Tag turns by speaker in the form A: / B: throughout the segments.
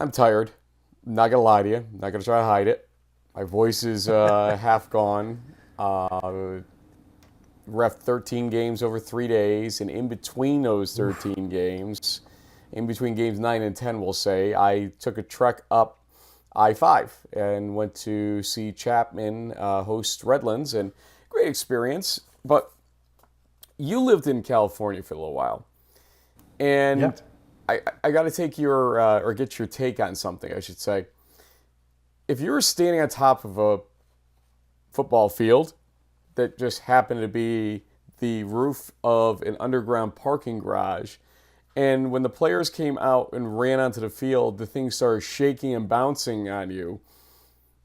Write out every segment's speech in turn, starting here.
A: I'm tired. Not gonna lie to you. Not gonna try to hide it. My voice is half gone. Ref 13 games over 3 days, and in between those 13 games, in between games 9 and 10, we'll say, I took a trek up I-5 and went to see Chapman host Redlands, and great experience. But you lived in California for a little while, and
B: Yeah.
A: I got to take your or get your take on something, I should say. If you were standing on top of a football field that just happened to be the roof of an underground parking garage, and when the players came out and ran onto the field, the thing started shaking and bouncing on you,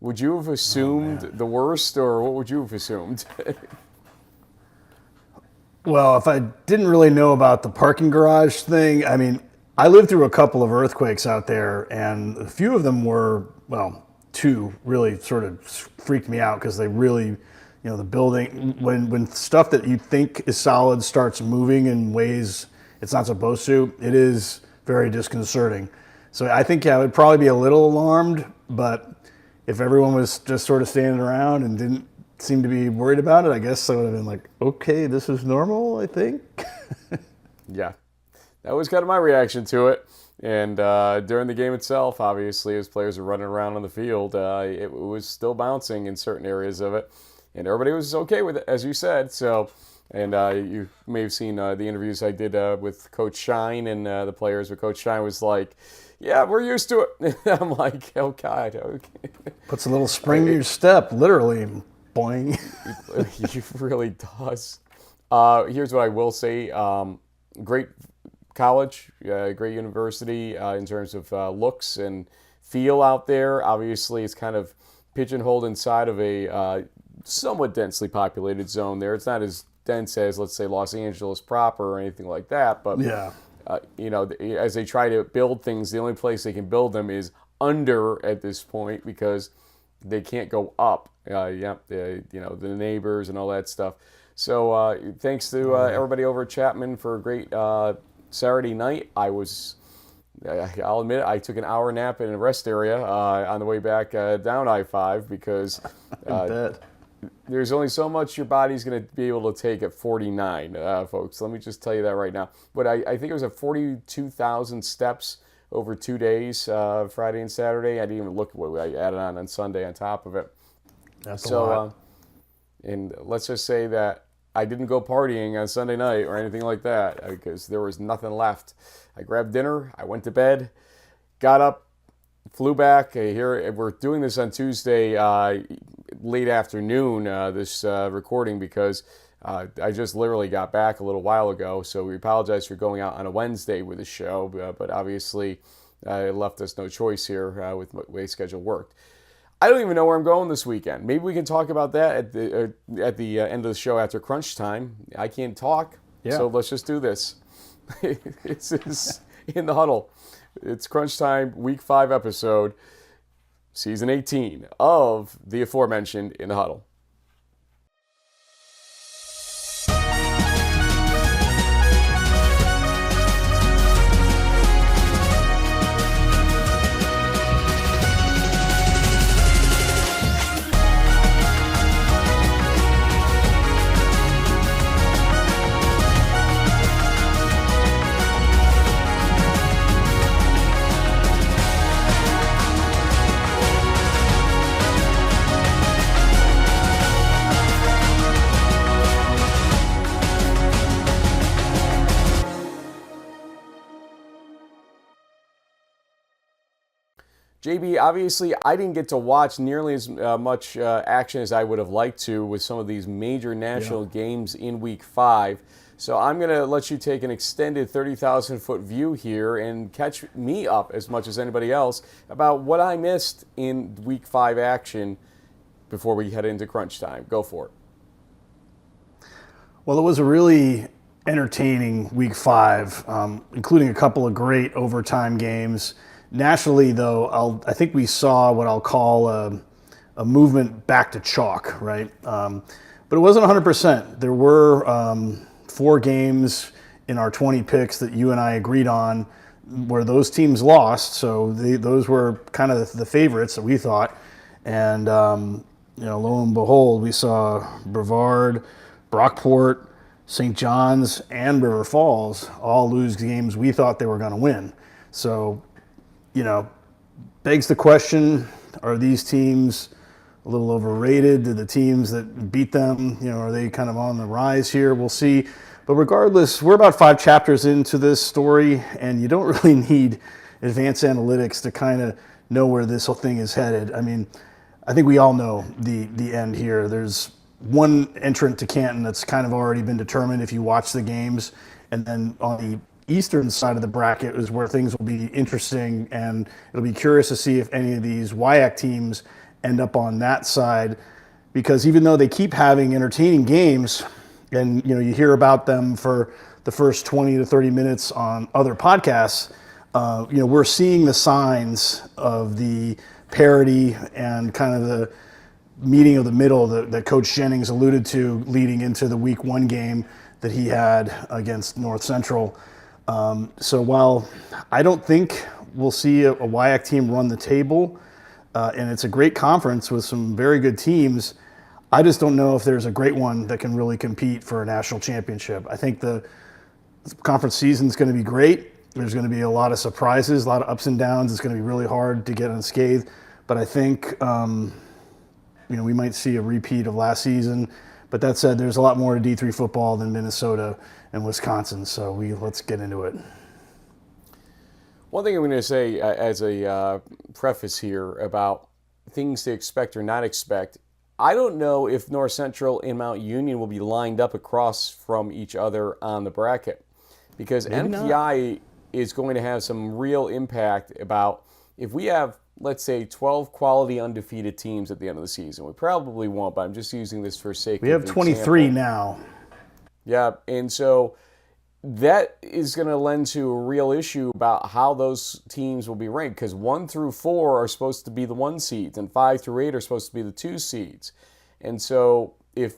A: would you have assumed the worst, or what would you have assumed?
B: Well, if I didn't really know about the parking garage thing, I mean, I lived through a couple of earthquakes out there, and a few of them were, well, two really sort of freaked me out because they really, the building, when stuff that you think is solid starts moving in ways it's not supposed to, it is very disconcerting. So I think I would probably be a little alarmed, but if everyone was just sort of standing around and didn't seem to be worried about it, I guess I would have been like, okay, this is normal, I think.
A: Yeah, that was kind of my reaction to it. And during the game itself, obviously, as players were running around on the field, it was still bouncing in certain areas of it. And everybody was okay with it, as you said. So, and you may have seen the interviews I did with Coach Shine and the players, where Coach Shine was like, yeah, we're used to it. I'm like, oh, God, okay.
B: Puts a little spring in your step, literally, boing.
A: It really does. Here's what I will say. Great college, great university in terms of looks and feel out there. Obviously, it's kind of pigeonholed inside of a somewhat densely populated zone there. It's not as dense as, let's say, Los Angeles proper or anything like that. But,
B: Yeah.
A: As they try to build things, the only place they can build them is under at this point because they can't go up. The neighbors and all that stuff. So thanks to everybody over at Chapman for a great Saturday night. I'll admit it, I took an hour nap in a rest area on the way back down I-5 because there's only so much your body's going to be able to take at 49, folks. Let me just tell you that right now. But I think it was at 42,000 steps over 2 days, Friday and Saturday. I didn't even look at what I added on Sunday on top of it.
B: That's a lot.
A: And let's just say that I didn't go partying on Sunday night or anything like that because there was nothing left. I grabbed dinner, I went to bed, got up, flew back. Here we're doing this on Tuesday late afternoon, this recording, because I just literally got back a little while ago. So we apologize for going out on a Wednesday with the show, but obviously it left us no choice here with the way schedule worked. I don't even know where I'm going this weekend. Maybe we can talk about that at the end of the show after Crunchtime. I can't talk, so let's just do this. It's in the Huddle. It's Crunchtime Week 5 episode, Season 18 of the aforementioned In the Huddle. JB, obviously, I didn't get to watch nearly as much action as I would have liked to with some of these major national games in Week 5. So I'm going to let you take an extended 30,000-foot view here and catch me up as much as anybody else about what I missed in Week 5 action before we head into crunch time. Go for it.
B: Well, it was a really entertaining Week 5, including a couple of great overtime games. Nationally, though, I think we saw what I'll call a movement back to chalk, right? But it wasn't 100%. There were 4 games in our 20 picks that you and I agreed on where those teams lost. So those were kind of the favorites that we thought. And, lo and behold, we saw Brevard, Brockport, St. John's, and River Falls all lose games we thought they were going to win. So, begs the question, are these teams a little overrated? Do the teams that beat them, are they kind of on the rise here? We'll see. But regardless, we're about 5 chapters into this story, and you don't really need advanced analytics to kind of know where this whole thing is headed. I mean, I think we all know the end here. There's one entrant to Canton that's kind of already been determined if you watch the games. And then on the eastern side of the bracket is where things will be interesting, and it'll be curious to see if any of these WIAC teams end up on that side, because even though they keep having entertaining games, and you hear about them for the first 20 to 30 minutes on other podcasts, we're seeing the signs of the parity and kind of the meeting of the middle that Coach Jennings alluded to leading into the week 1 game that he had against North Central. So while I don't think we'll see a WIAC team run the table, and it's a great conference with some very good teams, I just don't know if there's a great one that can really compete for a national championship. I think the conference season is going to be great. There's going to be a lot of surprises, a lot of ups and downs. It's going to be really hard to get unscathed. But I think, we might see a repeat of last season. But that said, there's a lot more to D3 football than Minnesota and Wisconsin. So let's get into it.
A: One thing I'm going to say as a preface here about things to expect or not expect, I don't know if North Central and Mount Union will be lined up across from each other on the bracket, because
B: Maybe
A: NPI is going to have some real impact about if we have, let's say, 12 quality undefeated teams at the end of the season. We probably won't, but I'm just using this for sake of
B: We have 23
A: example.
B: now.
A: Yeah, and so that is going to lend to a real issue about how those teams will be ranked, because 1 through 4 are supposed to be the 1 seeds, and 5 through 8 are supposed to be the 2 seeds. And so if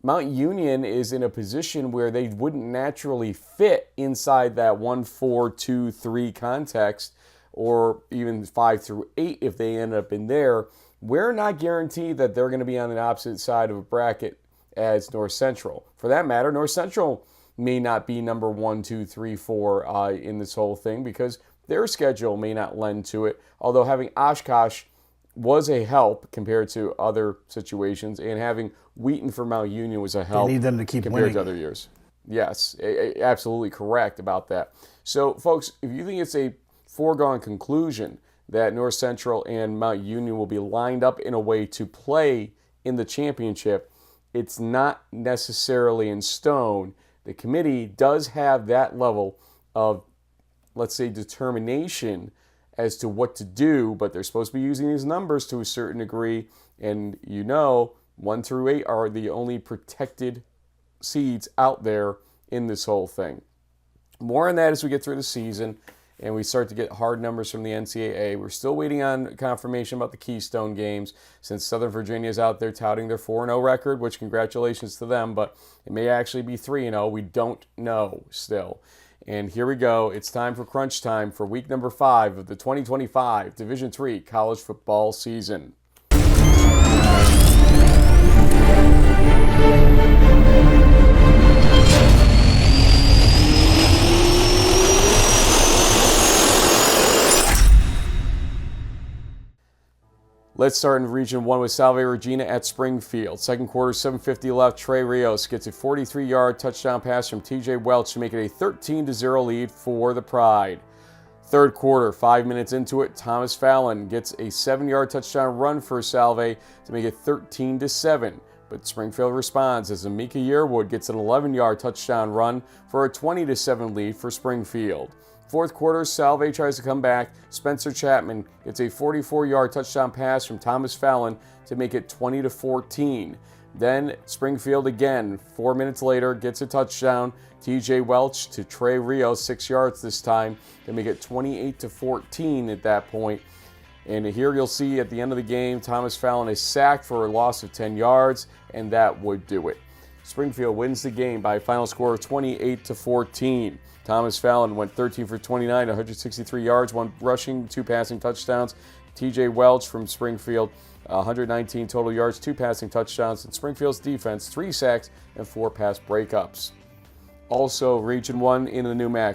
A: Mount Union is in a position where they wouldn't naturally fit inside that 1, 4, 2, 3 context, or even 5 through 8 if they end up in there, we're not guaranteed that they're going to be on the opposite side of a bracket as North Central. For that matter, North Central may not be number 1, 2, 3, 4 in this whole thing, because their schedule may not lend to it. Although having Oshkosh was a help compared to other situations, and having Wheaton for Mount Union was a help.
B: They need them to keep
A: compared
B: winning
A: to other years. Yes, absolutely correct about that. So, folks, if you think it's a foregone conclusion that North Central and Mount Union will be lined up in a way to play in the championship, it's not necessarily in stone. The committee does have that level of, let's say, determination as to what to do, but they're supposed to be using these numbers to a certain degree, and 1 through 8 are the only protected seeds out there in this whole thing. More on that as we get through the season and we start to get hard numbers from the NCAA. We're still waiting on confirmation about the Keystone games, since Southern Virginia is out there touting their 4-0 record, which congratulations to them, but it may actually be 3-0. We don't know still. And here we go. It's time for Crunch Time for week number 5 of the 2025 Division III college football season. Let's start in Region 1 with Salve Regina at Springfield. Second quarter, 7:50 left. Trey Rios gets a 43-yard touchdown pass from TJ Welch to make it a 13-0 lead for the Pride. Third quarter, 5 minutes into it, Thomas Fallon gets a 7-yard touchdown run for Salve to make it 13-7. But Springfield responds as Amika Yearwood gets an 11-yard touchdown run for a 20-7 lead for Springfield. Fourth quarter, Salve tries to come back. Spencer Chapman gets a 44-yard touchdown pass from Thomas Fallon to make it 20-14. Then Springfield again, 4 minutes later, gets a touchdown. TJ Welch to Trey Rios, 6 yards this time, to make it 28-14 at that point. And here you'll see at the end of the game, Thomas Fallon is sacked for a loss of 10 yards, and that would do it. Springfield wins the game by a final score of 28-14. Thomas Fallon went 13 for 29, 163 yards, 1 rushing, 2 passing touchdowns. TJ Welch from Springfield, 119 total yards, 2 passing touchdowns. And Springfield's defense, 3 sacks and 4 pass breakups. Also, Region 1 in the NUMAC.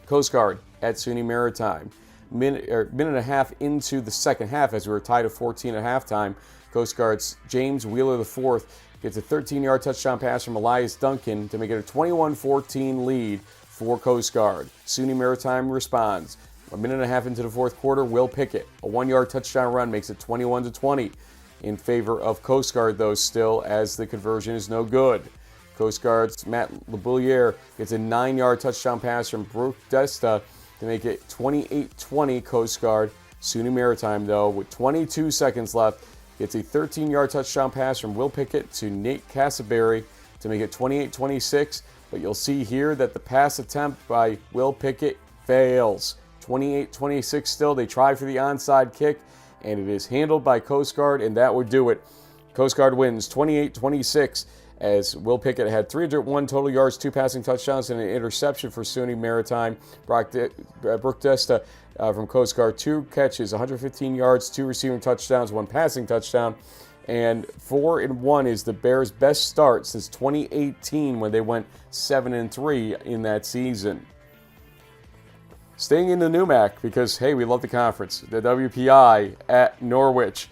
A: Coast Guard at SUNY Maritime. Minute and a half into the second half, as we were tied at 14 at halftime, Coast Guard's James Wheeler IV gets a 13-yard touchdown pass from Elias Duncan to make it a 21-14 lead for Coast Guard. SUNY Maritime responds. A minute and a half into the fourth quarter, Will Pickett, a 1-yard touchdown run, makes it 21-20 in favor of Coast Guard, though, still, as the conversion is no good. Coast Guard's Matt LeBouilliere gets a 9-yard touchdown pass from Brooke Desta to make it 28-20 Coast Guard. SUNY Maritime, though, with 22 seconds left, gets a 13-yard touchdown pass from Will Pickett to Nate Cassaberry to make it 28-26. But you'll see here that the pass attempt by Will Pickett fails. 28-26 still. They try for the onside kick, and it is handled by Coast Guard, and that would do it. Coast Guard wins 28-26 as Will Pickett had 301 total yards, 2 passing touchdowns, and an interception for SUNY Maritime. Brooke Desta from Coast Guard, 2 catches, 115 yards, 2 receiving touchdowns, 1 passing touchdown. And 4-1 is the Bears' best start since 2018 when they went 7-3 in that season. Staying in the NUMAC because, hey, we love the conference. The WPI at Norwich.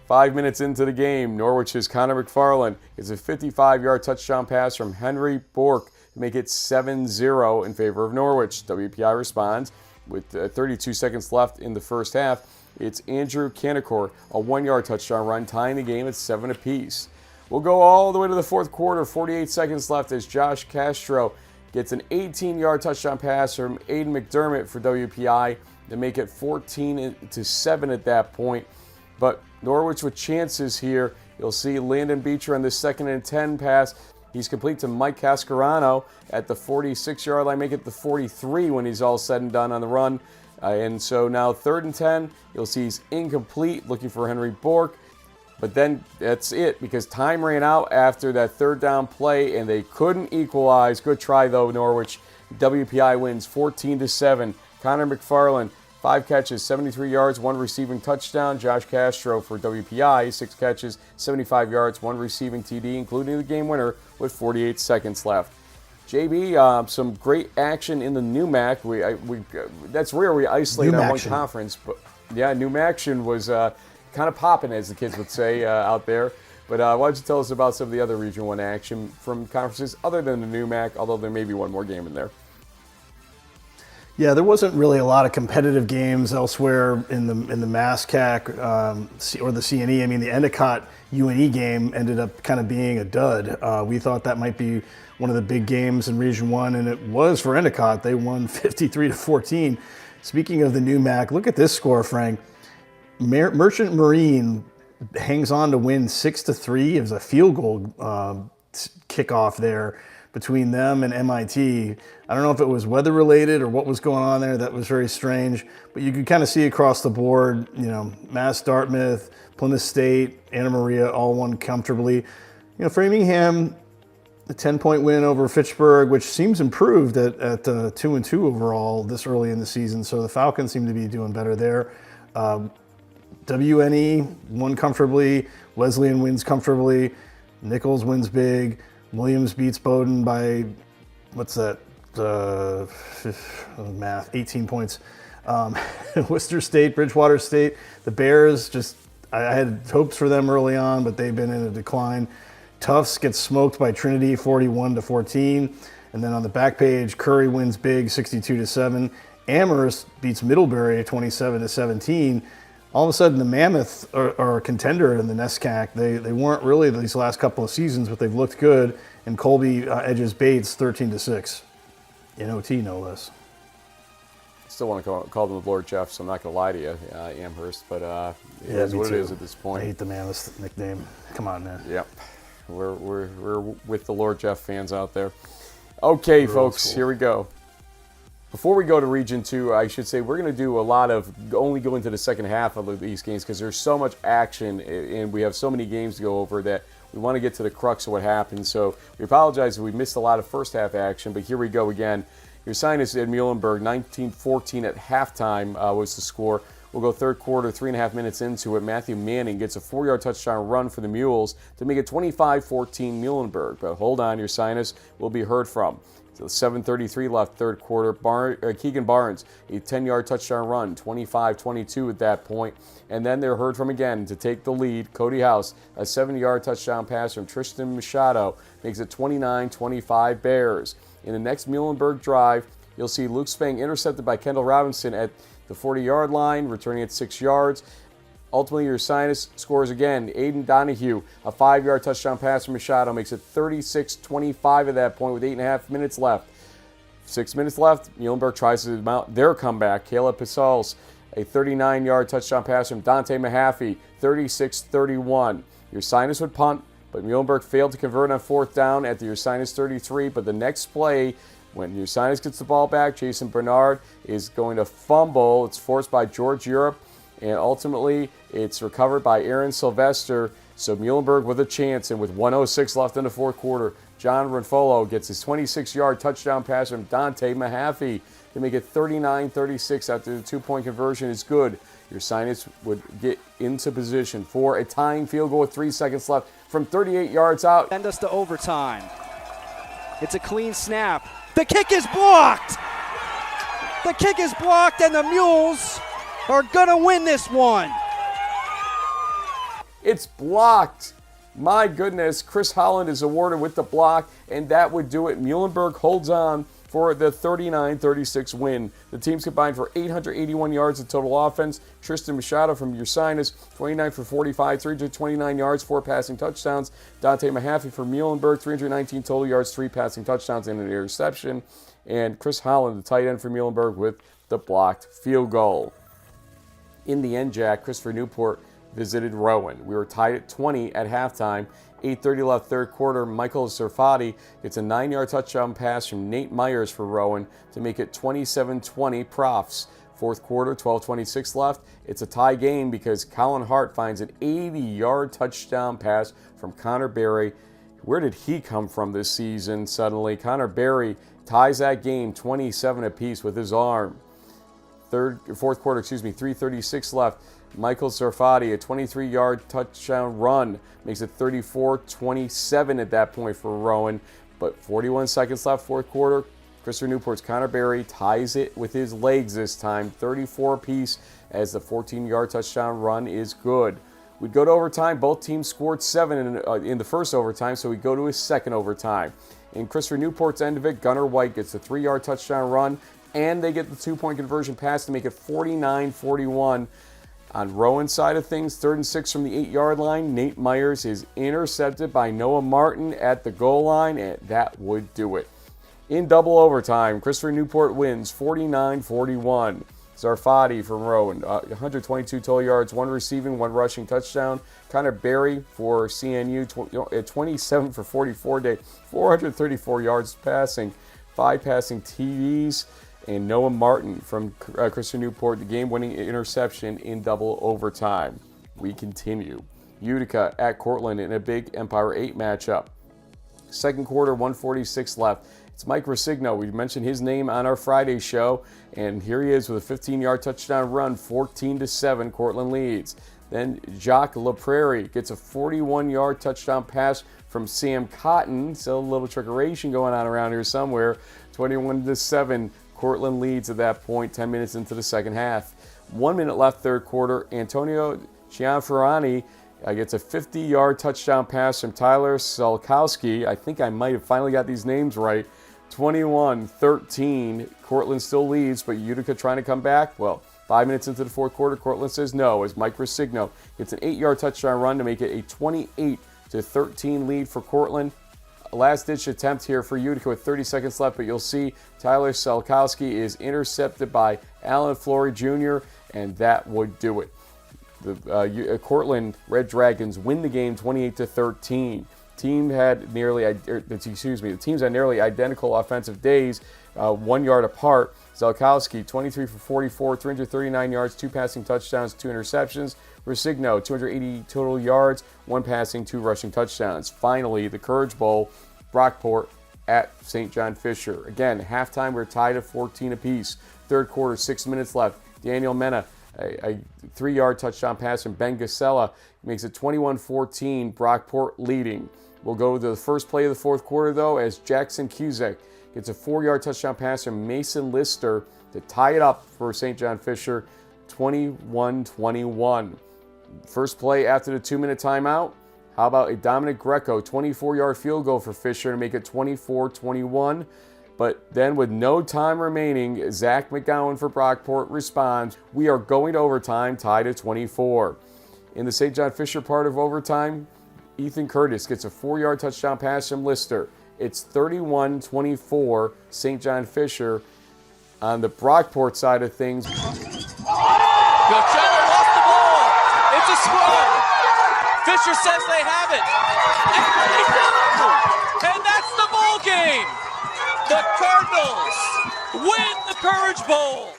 A: 5 minutes into the game, Norwich's Connor McFarland gets a 55-yard touchdown pass from Henry Bork to make it 7-0 in favor of Norwich. WPI responds with 32 seconds left in the first half. It's Andrew Canacor, a 1-yard touchdown run, tying the game at 7 apiece. We'll go all the way to the fourth quarter, 48 seconds left as Josh Castro gets an 18-yard touchdown pass from Aiden McDermott for WPI to make it 14-7 at that point. But Norwich with chances here. You'll see Landon Beecher on the 2nd and 10 pass. He's complete to Mike Cascarano at the 46-yard line, make it the 43 when he's all said and done on the run. And so now 3rd and 10, you'll see he's incomplete, looking for Henry Bork. But then that's it, because time ran out after that 3rd down play, and they couldn't equalize. Good try, though, Norwich. WPI wins 14-7. Connor McFarland, 5 catches, 73 yards, 1 receiving touchdown. Josh Castro for WPI, 6 catches, 75 yards, 1 receiving TD, including the game winner with 48 seconds left. JB, some great action in the NUMAC. That's rare we isolate on one conference, but yeah, NUMAction was kind of popping, as the kids would say out there. But why don't you tell us about some of the other Region 1 action from conferences other than the NUMAC, although there may be one more game in there.
B: Yeah, there wasn't really a lot of competitive games elsewhere in the MASCAC or the CNE. I mean, the Endicott UNE game ended up kind of being a dud. We thought that might be one of the big games in Region 1, and it was for Endicott. They won 53-14. Speaking of the NUMAC, look at this score, Frank. Merchant Marine hangs on to win 6-3. It was a field goal kickoff there between them and MIT. I don't know if it was weather related or what was going on there. That was very strange, but you could kind of see across the board, you know, Mass Dartmouth, Plymouth State, Anna Maria all won comfortably. You know, Framingham, a 10-point win over Fitchburg, which seems improved at 2-2 overall this early in the season. So the Falcons seem to be doing better there. WNE won comfortably. Wesleyan wins comfortably. Nichols wins big. Williams beats Bowdoin by, what's that, math, 18 points. Worcester State, Bridgewater State, the Bears, just, I had hopes for them early on, but they've been in a decline. Tufts gets smoked by Trinity, 41-14. And then on the back page, Curry wins big, 62-7. Amherst beats Middlebury, 27-17. All of a sudden, the Mammoth are a contender in the NESCAC. They weren't really these last couple of seasons, but they've looked good. And Colby edges Bates 13-6. In OT, no less.
A: Still want to call them the Lord Jeff, so I'm not going to lie to you, Amherst. But it is what it is at this point.
B: I hate the Mammoth nickname. Come on, man.
A: Yep. We're with the Lord Jeff fans out there. Okay, folks, here we go. Before we go to Region 2, I should say we're going to do a lot of only go into the second half of these games because there's so much action and we have so many games to go over that we want to get to the crux of what happened. So we apologize if we missed a lot of first half action, but here we go again. Ursinus at Muhlenberg, 19-14 at halftime was the score. We'll go third quarter, 3.5 minutes into it. Matthew Manning gets a 4-yard touchdown run for the Mules to make it 25-14 Muhlenberg. But hold on, Ursinus will be heard from. So 7:33 left third quarter. Keegan Barnes, a 10-yard touchdown run, 25-22 at that point. And then they're heard from again to take the lead. Cody House, a 70-yard touchdown pass from Tristan Machado, makes it 29-25 Bears. In the next Muhlenberg drive, you'll see Luke Spang intercepted by Kendall Robinson at the 40-yard line, returning at 6 yards. Ultimately, Ursinus scores again. Aiden Donahue, a 5-yard touchdown pass from Machado, makes it 36-25 at that point with 8.5 minutes left. 6 minutes left, Muhlenberg tries to mount their comeback. Caleb Pisals, a 39-yard touchdown pass from Dante Mahaffey, 36-31. Ursinus would punt, but Muhlenberg failed to convert on fourth down at the Ursinus 33, but the next play, when Ursinus gets the ball back, Jason Bernard is going to fumble. It's forced by George Europe, and ultimately it's recovered by Aaron Sylvester. So Muhlenberg with a chance, and with 1:06 left in the fourth quarter, John Renfolo gets his 26-yard touchdown pass from Dante Mahaffey to make it 39-36 after the two-point conversion is good. Ursinus would get into position for a tying field goal with 3 seconds left from 38 yards out.
C: Send us to overtime. It's a clean snap. The kick is blocked! The kick is blocked, and the Mules are gonna win this one.
A: It's blocked. My goodness, Chris Holland is awarded with the block, and that would do it. Muhlenberg holds on for the 39-36 win. The teams combined for 881 yards of total offense. Tristan Machado from Ursinus, 29 for 45, 329 yards, 4 passing touchdowns. Dante Mahaffey from Muhlenberg, 319 total yards, 3 passing touchdowns and an interception. And Chris Holland, the tight end for Muhlenberg, with the blocked field goal. In the end, Jack, Christopher Newport visited Rowan. We were tied at 20 at halftime. 8:30 left third quarter. Michael Serfati gets a 9-yard touchdown pass from Nate Myers for Rowan to make it 27-20 Profs. Fourth quarter, 12:26 left. It's a tie game because Colin Hart finds an 80-yard touchdown pass from Connor Berry. Where did he come from this season suddenly? Connor Berry ties that game 27 apiece with his arm. Fourth quarter, 3:36 left. Michael Serfati, a 23-yard touchdown run, makes it 34-27 at that point for Rowan. But 41 seconds left, fourth quarter. Christopher Newport's Connor Berry ties it with his legs this time, 34 apiece, as the 14-yard touchdown run is good. We'd go to overtime. Both teams scored 7 in the first overtime, so we go to his second overtime. In Christopher Newport's end of it, Gunnar White gets a 3-yard touchdown run, and they get the 2-point conversion pass to make it 49-41. On Rowan's side of things, 3rd and 6 from the 8-yard line. Nate Myers is intercepted by Noah Martin at the goal line, and that would do it. In double overtime, Christopher Newport wins 49-41. Zarfati from Rowan, 122 total yards, 1 receiving, 1 rushing touchdown. Connor Berry for CNU, 27 for 44 day, 434 yards passing, 5 passing TDs. And Noah Martin from Christopher Newport, the game-winning interception in double overtime. We continue. Utica at Cortland in a big Empire 8 matchup. Second quarter, 1:46 left. It's Mike Rosigno. We mentioned his name on our Friday show, and here he is with a 15-yard touchdown run, 14-7. Cortland leads. Then Jacques LaPrairie gets a 41-yard touchdown pass from Sam Cotton. So a little trickeration going on around here somewhere. 21-7. Cortland leads at that point, 10 minutes into the second half. 1 minute left third quarter. Antonio Gianferrani gets a 50-yard touchdown pass from Tyler Solkowski. I think I might have finally got these names right. 21-13. Cortland still leads, but Utica trying to come back. Well, 5 minutes into the fourth quarter, Cortland says no as Mike Rosigno gets an 8-yard touchdown run to make it a 28-13 lead for Cortland. Last-ditch attempt here for Utica with 30 seconds left, but you'll see Tyler Solkowski is intercepted by Alan Flory Jr., and that would do it. The Cortland Red Dragons win the game 28-13. The teams had nearly identical offensive days, 1 yard apart. Zelkowski, 23 for 44, 339 yards, 2 passing touchdowns, 2 interceptions. Resigno, 280 total yards, 1 passing, 2 rushing touchdowns. Finally, the Courage Bowl, Brockport at St. John Fisher. Again, halftime, we're tied at 14 apiece. Third quarter, 6 minutes left. Daniel Mena, a 3-yard touchdown pass from Ben Gasella makes it 21-14, Brockport leading. We'll go to the first play of the fourth quarter, though, as Jackson Cusack gets a 4-yard touchdown pass from Mason Lister to tie it up for St. John Fisher, 21-21. First play after the 2-minute timeout. How about a Dominic Greco 24-yard field goal for Fisher to make it 24-21? But then with no time remaining, Zach McGowan for Brockport responds, "We are going to overtime, tied at 24. In the St. John Fisher part of overtime, Ethan Curtis gets a 4-yard touchdown pass from Lister. It's 31-24, St. John Fisher. On the Brockport side of things,
D: Coachella lost the ball. It's a scrum. Fisher says they have it. And they do. And that's the ball game. The Cardinals win the Courage Bowl.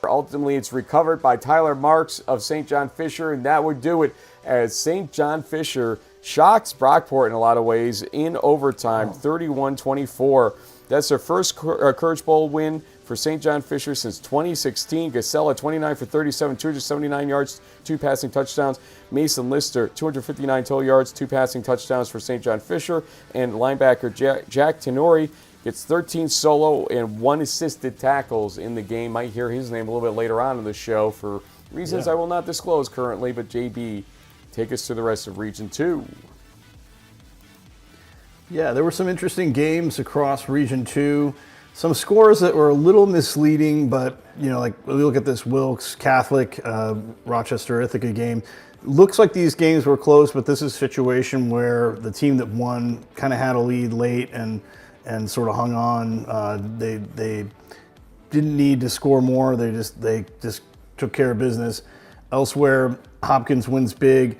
A: ultimately it's recovered by Tyler Marks of St. John Fisher, and that would do it as St. John Fisher shocks Brockport in a lot of ways in overtime, 31-24. That's their first Courage Bowl win for St. John Fisher since 2016. Gasella, 29 for 37, 279 yards, 2 passing touchdowns. Mason Lister, 259 total yards, 2 passing touchdowns for St. John Fisher. And linebacker Jack Tenori gets 13 solo and 1 assisted tackles in the game. Might hear his name a little bit later on in the show for reasons I will not disclose currently, but JB, take us to the rest of Region 2.
B: Yeah, there were some interesting games across Region 2. Some scores that were a little misleading, but, you know, like we look at this Wilkes Catholic Rochester Ithaca game. Looks like these games were close, but this is a situation where the team that won kind of had a lead late and sort of hung on. They didn't need to score more. They just took care of business. Elsewhere, Hopkins wins big.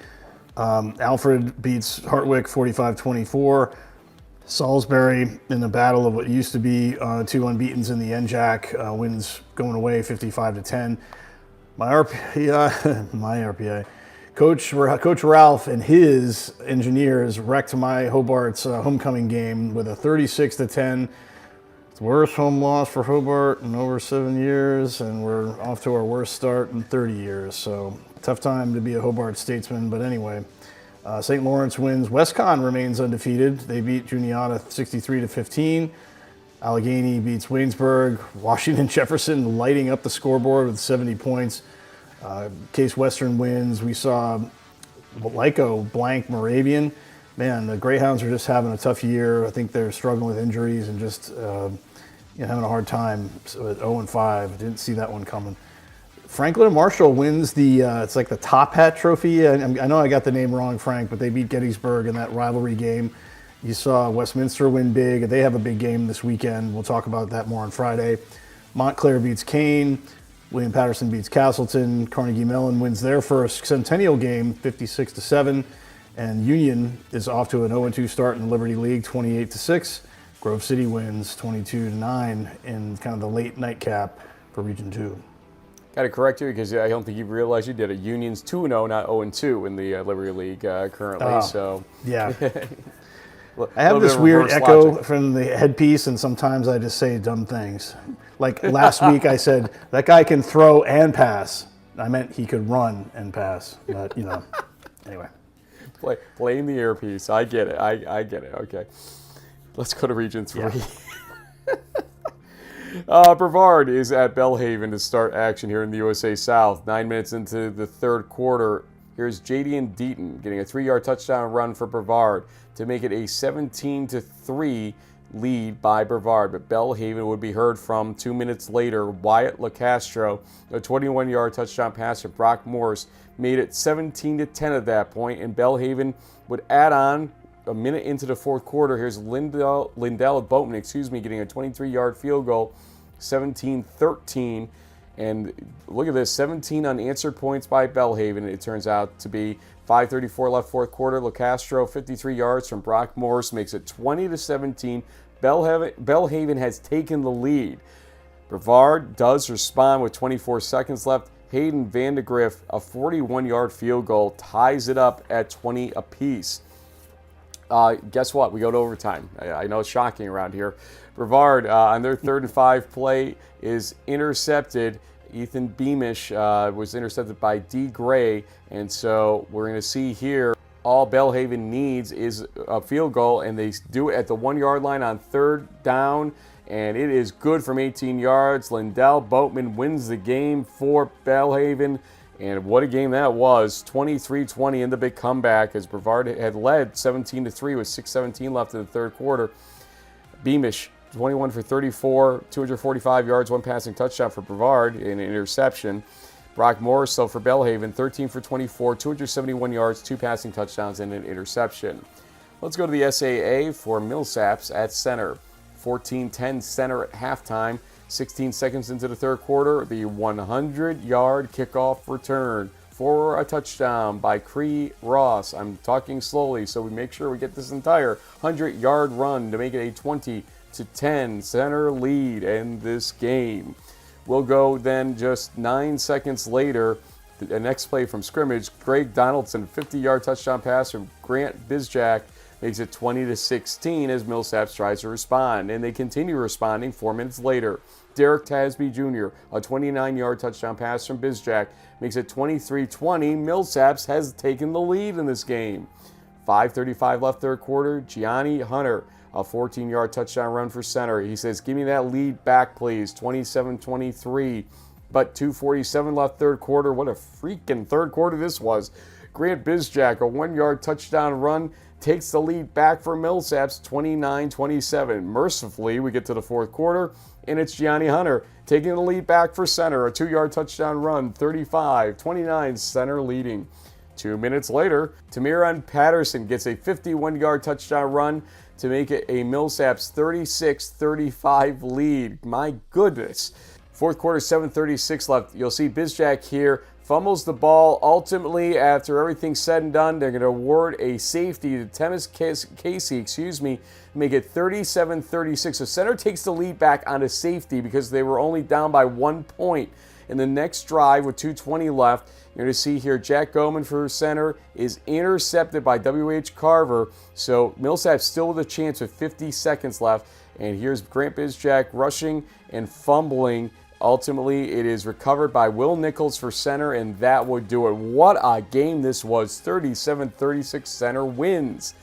B: Alfred beats Hartwick 45-24. Salisbury, in the battle of what used to be 2 unbeatens in the NJAC, wins going away 55-10. My RPA. Coach Ralph and his engineers wrecked my Hobart's homecoming game with a 36-10. It's the worst home loss for Hobart in over 7 years, and we're off to our worst start in 30 years. So tough time to be a Hobart statesman, but anyway. St. Lawrence wins. WestCon remains undefeated. They beat Juniata 63-15. Allegheny beats Waynesburg. Washington Jefferson lighting up the scoreboard with 70 points. Case Western wins. We saw Lyco blank Moravian. Man, the Greyhounds are just having a tough year. I think they're struggling with injuries and just having a hard time. So at 0-5, didn't see that one coming. Franklin and Marshall wins the, it's like the Top Hat Trophy. I know I got the name wrong, Frank, but they beat Gettysburg in that rivalry game. You saw Westminster win big. They have a big game this weekend. We'll talk about that more on Friday. Montclair beats Kane. William Patterson beats Castleton. Carnegie Mellon wins their first Centennial game, 56-7. And Union is off to an 0-2 start in the Liberty League, 28-6. Grove City wins 22-9 in kind of the late nightcap for Region 2.
A: Got to correct you because I don't think you realized you did it. Union's 2-0, not 0-2 in the Liberty League currently.
B: Oh,
A: so
B: yeah. I have this weird echo from the headpiece, and sometimes I just say dumb things. Like last week I said, that guy can throw and pass. I meant he could run and pass, but, anyway.
A: Playing the earpiece. I get it. I get it. Okay. Let's go to Region 3. Yeah. Brevard is at Belhaven to start action here in the USA South. 9 minutes into the third quarter, here's Jadian Deaton getting a 3-yard touchdown run for Brevard to make it a 17-3 lead by Brevard. But Belhaven would be heard from 2 minutes later. Wyatt LaCastro, a 21-yard touchdown pass from Brock Morris, made it 17-10 at that point, and Belhaven would add on a minute into the fourth quarter. Here's Lindell Boatman, getting a 23-yard field goal, 17-13. And look at this, 17 unanswered points by Belhaven. It turns out to be 5:34 left fourth quarter. LaCastro, 53 yards from Brock Morris, makes it 20-17. Belhaven has taken the lead. Brevard does respond with 24 seconds left. Hayden Vandegrift, a 41-yard field goal, ties it up at 20 apiece. Guess what? We go to overtime. I know it's shocking around here. Brevard, on their 3rd and 5 play, is intercepted. Ethan Beamish was intercepted by D. Gray, and so we're going to see here all Belhaven needs is a field goal, and they do it at the 1-yard line on 3rd down, and it is good from 18 yards. Lindell Boatman wins the game for Belhaven, and what a game that was. 23-20 in the big comeback as Brevard had led 17-3 with 6:17 left in the 3rd quarter. Beamish, 21 for 34, 245 yards, 1 passing touchdown for Brevard, and an interception. Brock Morris, though, for Belhaven, 13 for 24, 271 yards, 2 passing touchdowns, and an interception. Let's go to the SAA for Millsaps at center. 14-10 center at halftime. 16 seconds into the 3rd quarter, the 100-yard kickoff return for a touchdown by Cree Ross. I'm talking slowly, so we make sure we get this entire 100-yard run to make it a 20-10 center lead in this game. We'll go then just 9 seconds later, the next play from scrimmage, Greg Donaldson, 50-yard touchdown pass from Grant Bizjack, makes it 20-16 as Millsaps tries to respond, and they continue responding 4 minutes later. Derek Tasby Jr., a 29-yard touchdown pass from Bizjack, makes it 23-20. Millsaps has taken the lead in this game. 5:35 left 3rd quarter. Gianni Hunter, a 14-yard touchdown run for center. He says, give me that lead back, please. 27-23. But 2:47 left 3rd quarter. What a freaking 3rd quarter this was. Grant Bizjack, a 1-yard touchdown run, takes the lead back for Millsaps, 29-27. Mercifully, we get to the 4th quarter, and it's Gianni Hunter taking the lead back for center. A 2-yard touchdown run, 35-29, center leading. 2 minutes later, Tamiron Patterson gets a 51-yard touchdown run to make it a Millsaps 36-35 lead. My goodness. 4th quarter, 7:36 left. You'll see Bizjack here fumbles the ball. Ultimately, after everything's said and done, they're going to award a safety to Temis Casey, make it 37-36. So center takes the lead back on a safety because they were only down by 1 point. In the next drive with 2:20 left, you're going to see here Jack Goman for center is intercepted by W.H. Carver. So Millsaps still with a chance with 50 seconds left. And here's Grant Bizjack rushing and fumbling. Ultimately, it is recovered by Will Nichols for center, and that would do it. What a game this was. 37-36 center wins.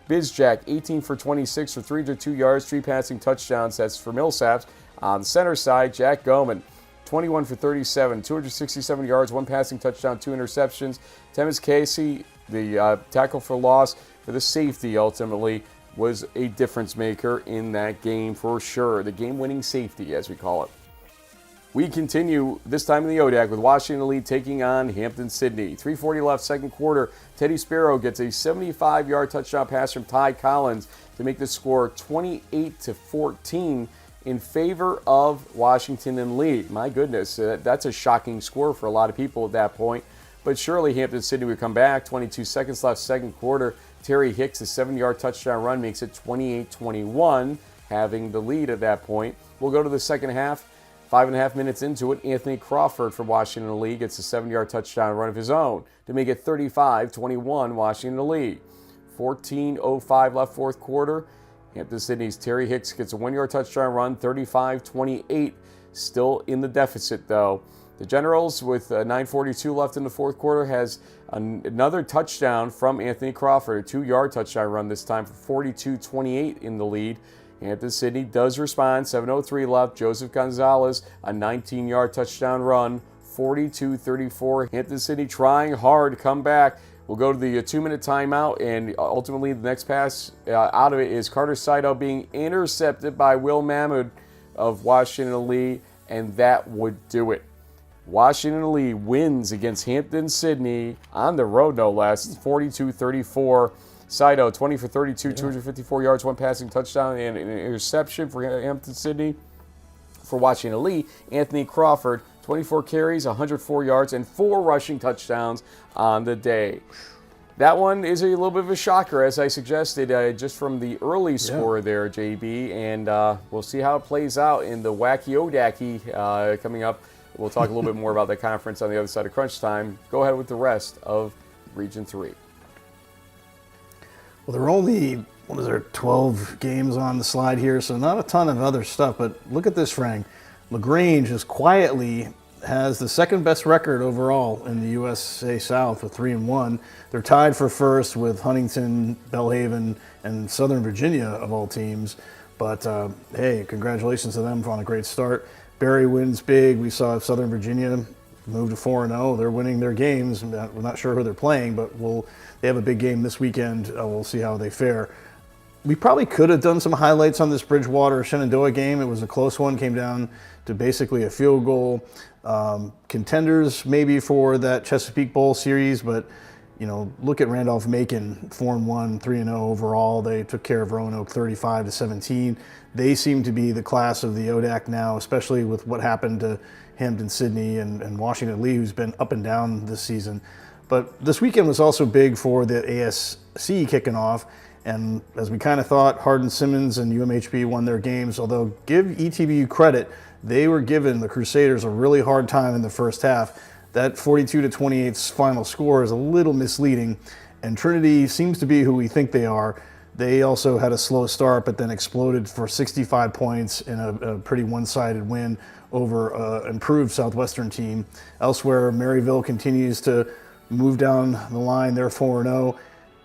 A: Bizjack, 18 for 26 for 302 yards, 3 passing touchdowns. That's for Millsaps. On the center side, Jack Goman, 21 for 37, 267 yards, 1 passing touchdown, 2 interceptions. Temis Casey, the tackle for loss for the safety, ultimately was a difference maker in that game for sure. The game-winning safety, as we call it. We continue this time in the ODAC with Washington Elite taking on Hampton-Sydney. 3:40 left 2nd quarter. Teddy Sparrow gets a 75-yard touchdown pass from Ty Collins to make the score 28-14 in favor of Washington and Lee. My goodness, that's a shocking score for a lot of people at that point. But surely Hampton-Sydney would come back. 22 seconds left 2nd quarter. Terry Hicks, a 7-yard touchdown run, makes it 28-21, having the lead at that point. We'll go to the second half. 5.5 minutes into it, Anthony Crawford from Washington Lee gets a 7-yard touchdown run of his own to make it 35-21 Washington Lee. 14:05 left 4th quarter. Hampton-Sydney's Terry Hicks gets a 1-yard touchdown run, 35-28. Still in the deficit, though. The Generals, with 9:42 left in the 4th quarter, has another touchdown from Anthony Crawford, a 2-yard touchdown run this time for 42-28 in the lead. Hampton-Sydney does respond. 7:03 left. Joseph Gonzalez, a 19-yard touchdown run, 42-34. Hampton-Sydney trying hard to come back. We'll go to the 2-minute timeout, and ultimately the next pass out of it is Carter Saito being intercepted by Will Mahmoud of Washington Lee, and that would do it. Washington Lee wins against Hampton-Sydney on the road, no less, 42-34. Saito, 20 for 32, 254 yards, 1 passing touchdown, and an interception for Hampton-Sydney. For Washington Lee, Anthony Crawford, 24 carries, 104 yards, and 4 rushing touchdowns on the day. That one is a little bit of a shocker, as I suggested, just from the early score there, JB, and we'll see how it plays out in the Wacky Odaki coming up. We'll talk a little bit more about that conference on the other side of Crunch Time. Go ahead with the rest of Region 3.
B: Well, there were only, 12 games on the slide here, so not a ton of other stuff, but look at this, Frank. LaGrange is quietly has the second best record overall in the USA South with 3-1. They're tied for first with Huntington, Belhaven, and Southern Virginia of all teams. But hey, congratulations to them on a great start. Barry wins big. We saw Southern Virginia move to 4-0. They're winning their games. We're not sure who they're playing, but they have a big game this weekend. We'll see how they fare. We probably could have done some highlights on this Bridgewater-Shenandoah game. It was a close one, came down to basically a field goal. Contenders maybe for that Chesapeake Bowl series, but look at Randolph-Macon, 4-1, 3-0 overall. They took care of Roanoke 35-17. They seem to be the class of the ODAC now, especially with what happened to Hampton-Sydney and Washington-Lee, who's been up and down this season. But this weekend was also big for the ASC kicking off. And as we kind of thought, Hardin-Simmons and UMHB won their games, although give ETBU credit, they were giving the Crusaders a really hard time in the first half. That 42-28 final score is a little misleading, and Trinity seems to be who we think they are. They also had a slow start, but then exploded for 65 points in a pretty one-sided win over an improved Southwestern team. Elsewhere, Maryville continues to move down the line. They're 4-0.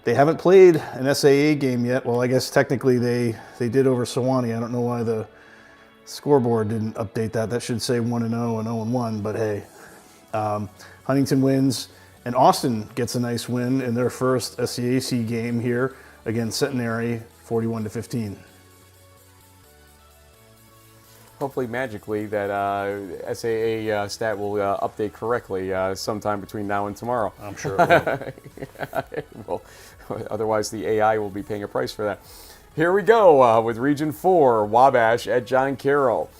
B: They haven't played an SAA game yet. Well, I guess technically they did over Sewanee. I don't know why the scoreboard didn't update that. That should say 1-0 and 0-1, but hey. Huntington wins, and Austin gets a nice win in their first SCAC game here against Centenary, 41-15.
A: Hopefully, magically, that SAA stat will update correctly sometime between now and tomorrow.
B: I'm sure it will.
A: Well, otherwise, the AI will be paying a price for that. Here we go with Region 4, Wabash at John Carroll.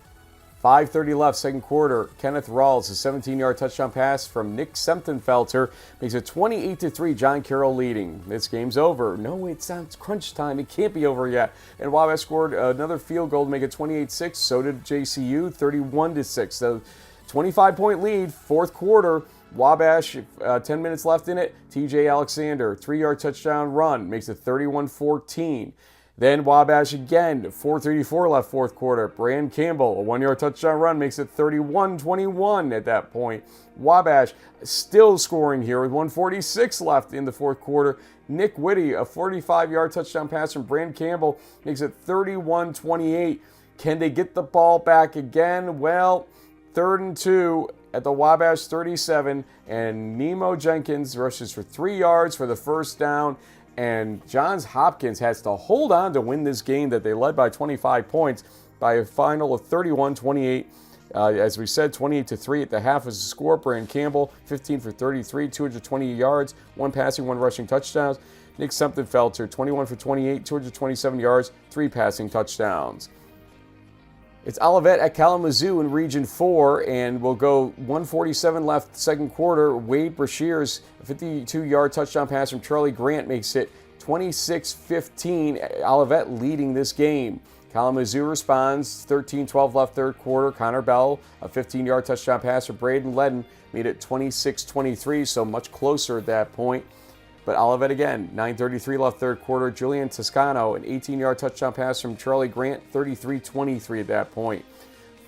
A: 5:30 left, second quarter. Kenneth Rawls, a 17-yard touchdown pass from Nick Semptenfelter, makes it 28-3, John Carroll leading. This game's over. No, it's not crunch time. It can't be over yet. And Wabash scored another field goal to make it 28-6. So did JCU, 31-6. So 25-point lead, fourth quarter. Wabash, 10 minutes left in it. TJ Alexander, 3-yard touchdown run, makes it 31-14. Then Wabash again, 4:34 left fourth quarter. Brand Campbell, a 1-yard touchdown run, makes it 31-21 at that point. Wabash still scoring here with 1:46 left in the fourth quarter. Nick Whitty, a 45-yard touchdown pass from Brand Campbell, makes it 31-28. Can they get the ball back again? Well, 3rd and 2 at the Wabash 37, and Nemo Jenkins rushes for 3 yards for the first down. And Johns Hopkins has to hold on to win this game that they led by 25 points by a final of 31-28. As we said, 28-3 at the half was the score. Brand Campbell, 15 for 33, 220 yards, 1 passing, 1 rushing touchdowns. Nick Semptenfelter, 21 for 28, 227 yards, 3 passing touchdowns. It's Olivet at Kalamazoo in Region 4, and we'll go 1:47 left second quarter. Wade Brashear's 52-yard touchdown pass from Charlie Grant makes it 26-15. Olivet leading this game. Kalamazoo responds, 13-12 left third quarter. Connor Bell, a 15-yard touchdown pass from Braden Ledden, made it 26-23, so much closer at that point. But Olivet again, 9:33 left third quarter. Julian Toscano, an 18-yard touchdown pass from Charlie Grant, 33-23 at that point.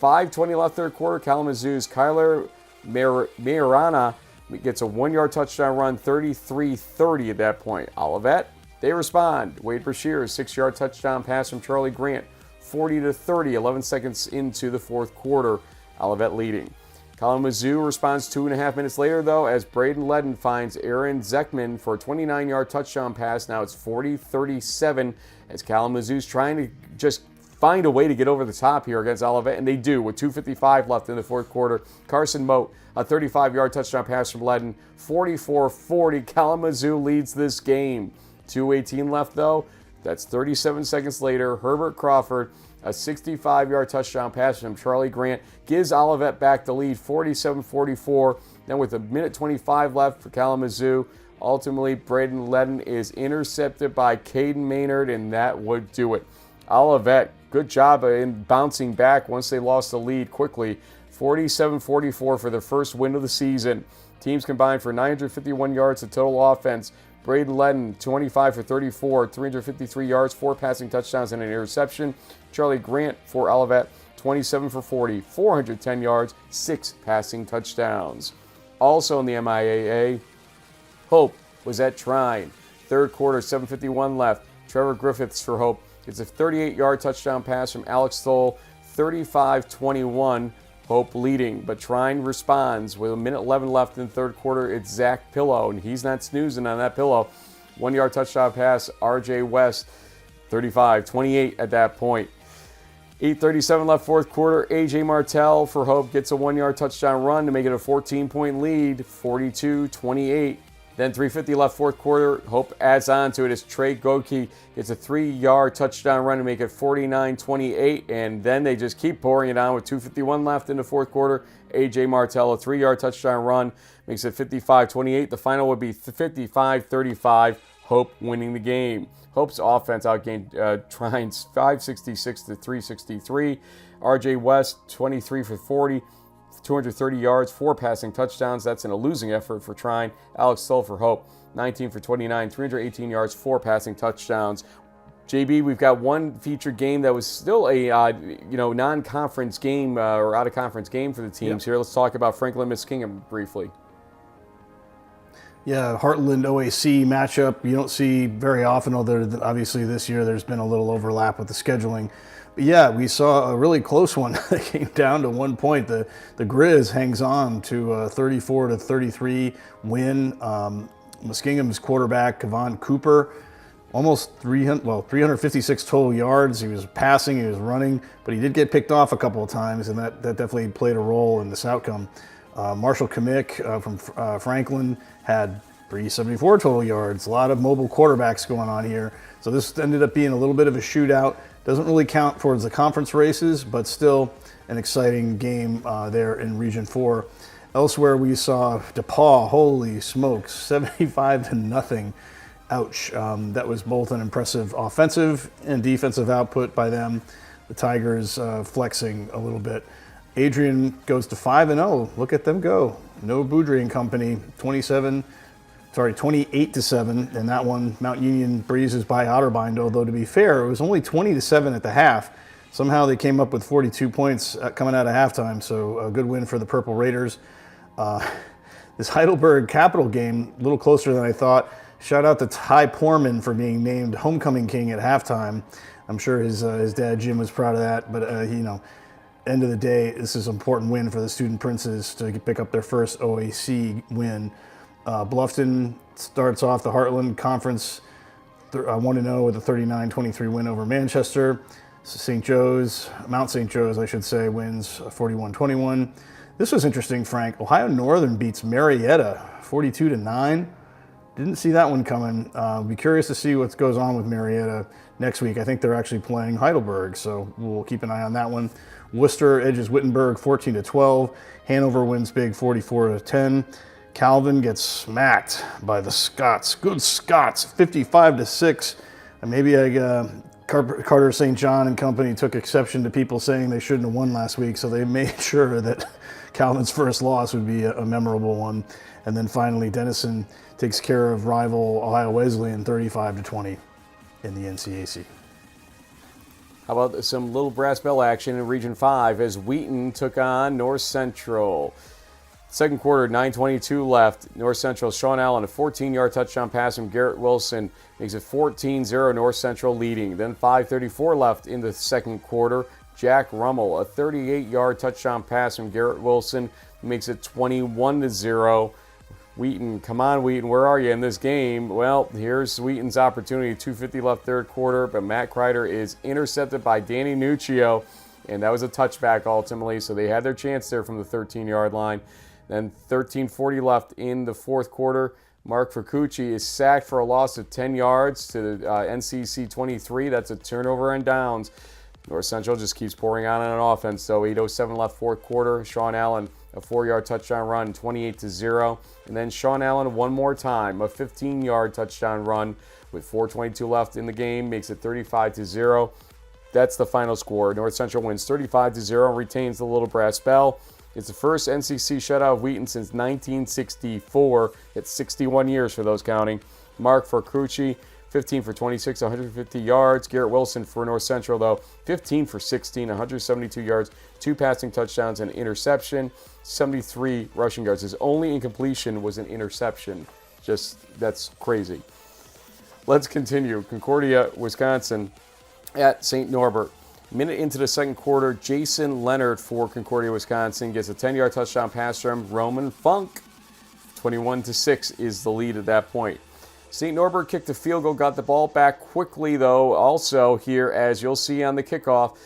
A: 5:20 left third quarter. Kalamazoo's Kyler Mayorana gets a 1-yard touchdown run, 33-30 at that point. Olivet, they respond. Wade Brashear's 6-yard touchdown pass from Charlie Grant, 40-30, 11 seconds into the fourth quarter. Olivet leading. Kalamazoo responds 2.5 minutes later, though, as Braden Ledden finds Aaron Zeckman for a 29-yard touchdown pass. Now it's 40-37 as Kalamazoo's trying to just find a way to get over the top here against Olivet, and they do with 2:55 left in the fourth quarter. Carson Moat, a 35-yard touchdown pass from Ledden, 44-40. Kalamazoo leads this game. 2:18 left, though. That's 37 seconds later. Herbert Crawford, a 65-yard touchdown pass from Charlie Grant, gives Olivet back the lead, 47-44. Then with 1:25 left for Kalamazoo, Ultimately, Braden Ledden is intercepted by Caden Maynard, and that would do it. Olivet, good job in bouncing back once they lost the lead quickly. 47-44 for their first win of the season. Teams combined for 951 yards of total offense. Braden Ledden, 25 for 34, 353 yards, 4 passing touchdowns, and an interception. Charlie Grant for Olivet, 27 for 40, 410 yards, 6 passing touchdowns. Also in the MIAA, Hope was at Trine. Third quarter, 7:51 left. Trevor Griffiths for Hope gets a 38-yard touchdown pass from Alex Stoll, 35-21. Hope leading, but Trine responds with 1:11 left in the third quarter. It's Zach Pillow, and he's not snoozing on that pillow. 1-yard touchdown pass, RJ West, 35-28 at that point. 8:37 left fourth quarter. AJ Martell for Hope gets a 1-yard touchdown run to make it a 14-point lead, 42-28. Then 3:50 left fourth quarter. Hope adds on to it as Trey Goki gets a 3-yard touchdown run to make it 49-28. And then they just keep pouring it on with 2:51 left in the fourth quarter. AJ Martell, a 3-yard touchdown run, makes it 55-28. The final would be 55-35. Hope winning the game. Hope's offense outgained Trine's 566 to 363. RJ West, 23 for 40. 230 yards, 4 passing touchdowns. That's in a losing effort for Trine. Alex Stoll for Hope, 19 for 29, 318 yards, 4 passing touchdowns. JB, we've got one featured game that was still a non-conference game or out-of-conference game for the teams here. Let's talk about Franklin Muskingum briefly.
B: Yeah, Heartland OAC matchup you don't see very often, although obviously this year there's been a little overlap with the scheduling. But yeah, we saw a really close one that came down to 1 point. The Grizz hangs on to a 34-33 win. Muskingum's quarterback, Kevon Cooper, almost 356 total yards. He was passing, he was running, but he did get picked off a couple of times, and that definitely played a role in this outcome. Marshall Kamick from Franklin had 374 total yards. A lot of mobile quarterbacks going on here. So this ended up being a little bit of a shootout. Doesn't really count towards the conference races, but still an exciting game there in Region 4. Elsewhere, we saw DePaul, holy smokes, 75-0. Ouch. That was both an impressive offensive and defensive output by them. The Tigers flexing a little bit. Adrian goes to 5-0. Look at them go. No Boudry and company, 28-7. And that one, Mount Union breezes by Otterbein, although to be fair, it was only 20-7 at the half. Somehow they came up with 42 points coming out of halftime, so a good win for the Purple Raiders. This Heidelberg Capital game, a little closer than I thought. Shout out to Ty Poorman for being named Homecoming King at halftime. I'm sure his dad, Jim, was proud of that, but end of the day, this is an important win for the Student Princes to pick up their first OAC win. Bluffton starts off the Heartland Conference 1-0 with a 39-23 win over Manchester. Mount St. Joe's, I should say, wins 41-21. This was interesting, Frank. Ohio Northern beats Marietta 42-9. Didn't see that one coming. Be curious to see what goes on with Marietta next week. I think they're actually playing Heidelberg, so we'll keep an eye on that one. Worcester edges Wittenberg 14-12. Hanover wins big 44-10. Calvin gets smacked by the Scots. Good Scots, 55-6. And maybe Carter St. John and company took exception to people saying they shouldn't have won last week, so they made sure that Calvin's first loss would be a memorable one. And then finally, Denison takes care of rival Ohio Wesleyan 35-20 in the NCAC.
A: How about some little brass bell action in Region 5 as Wheaton took on North Central. Second quarter, 9:22 left. North Central, Sean Allen, a 14-yard touchdown pass from Garrett Wilson makes it 14-0, North Central leading. Then 5:34 left in the second quarter. Jack Rummel, a 38-yard touchdown pass from Garrett Wilson makes it 21-0. Wheaton, come on, Wheaton, where are you in this game? Well, here's Wheaton's opportunity. 2:50 left third quarter, but Matt Kreider is intercepted by Danny Nuccio, and that was a touchback ultimately, so they had their chance there from the 13-yard line. Then 13:40 left in the fourth quarter. Mark Fercucci is sacked for a loss of 10 yards to the NCC 23. That's a turnover and downs. North Central just keeps pouring on offense, so 8:07 left fourth quarter. Sean Allen a 4-yard touchdown run, 28-0. And then Sean Allen one more time, a 15-yard touchdown run with 4:22 left in the game, makes it 35-0. That's the final score. North Central wins 35-0 and retains the Little Brass Bell. It's the first NCC shutout of Wheaton since 1964. It's 61 years for those counting. Mark Forcrucci, 15 for 26, 150 yards. Garrett Wilson for North Central, though, 15 for 16, 172 yards, 2 passing touchdowns and interception, 73 rushing yards. His only incompletion was an interception. That's crazy. Let's continue. Concordia, Wisconsin at St. Norbert. Minute into the second quarter, Jason Leonard for Concordia, Wisconsin gets a 10-yard touchdown pass from Roman Funk. 21-6 is the lead at that point. St. Norbert kicked a field goal, got the ball back quickly, though, also here, as you'll see on the kickoff.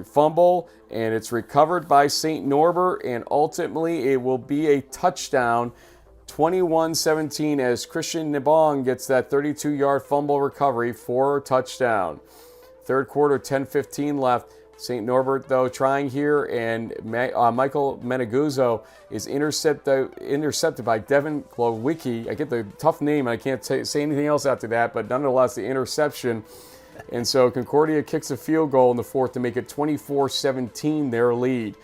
A: Fumble, and it's recovered by St. Norbert, and ultimately it will be a touchdown. 21-17 as Christian Nibong gets that 32-yard fumble recovery for a touchdown. Third quarter, 10:15 left. St. Norbert, though, trying here, and Michael Meneguzzo is intercepted by Devin Glowicki. I get the tough name, and I can't say anything else after that, but nonetheless, the interception. And so Concordia kicks a field goal in the fourth to make it 24-17, their lead.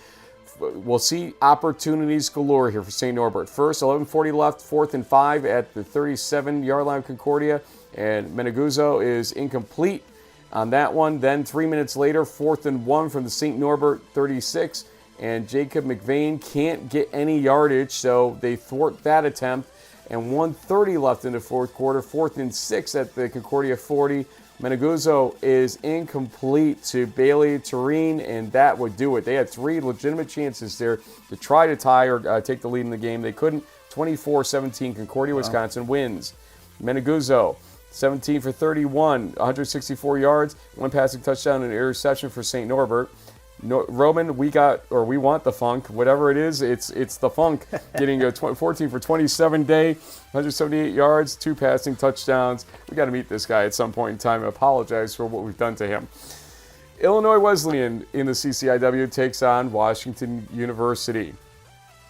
A: We'll see opportunities galore here for St. Norbert. First, 11:40 left, 4th and 5 at the 37-yard line of Concordia, and Meneguzzo is incomplete on that one. Then 3 minutes later, 4th and 1 from the St. Norbert 36, and Jacob McVeigh can't get any yardage, so they thwart that attempt. And 1:30 left in the fourth quarter, 4th and 6 at the Concordia 40. Meneguzzo is incomplete to Bailey Tureen, and that would do it. They had 3 legitimate chances there to try to tie or take the lead in the game. They couldn't. 24-17, Concordia, Wisconsin wins. Meneguzzo, 17 for 31, 164 yards, 1 passing touchdown and an interception for St. Norbert. Roman, we want the funk. Whatever it is, it's the funk. Getting a 14 for 27 day, 178 yards, 2 passing touchdowns. We got to meet this guy at some point in time and apologize for what we've done to him. Illinois Wesleyan in the CCIW takes on Washington University.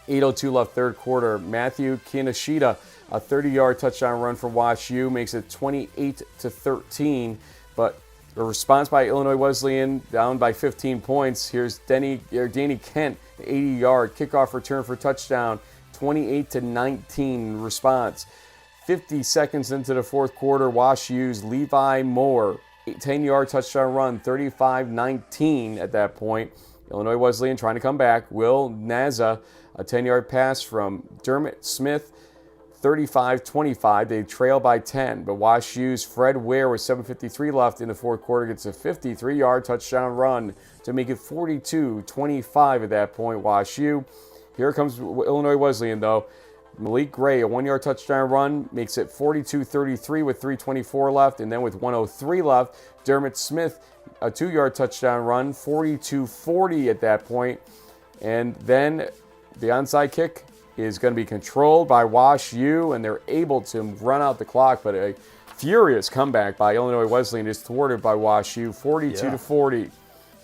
A: 8:02 left third quarter. Matthew Kinoshita, a 30-yard touchdown run for Wash U, makes it 28-13, but a response by Illinois Wesleyan, down by 15 points. Here's Danny Kent, the 80-yard kickoff return for touchdown, 28-19 response. 50 seconds into the fourth quarter, Wash U's Levi Moore, 10-yard touchdown run, 35-19 at that point. Illinois Wesleyan trying to come back. Will Naza, a 10-yard pass from Dermot Smith, 35-25. They trail by 10, but Wash U's Fred Ware with 7:53 left in the fourth quarter gets a 53-yard touchdown run to make it 42-25 at that point, Wash U. Here comes Illinois Wesleyan, though. Malik Gray, a 1-yard touchdown run, makes it 42-33 with 3:24 left, and then with 1:03 left, Dermot Smith, a 2-yard touchdown run, 42-40 at that point. And then the onside kick is going to be controlled by Wash U, and they're able to run out the clock, but a furious comeback by Illinois Wesleyan is thwarted by Wash U, 42-40.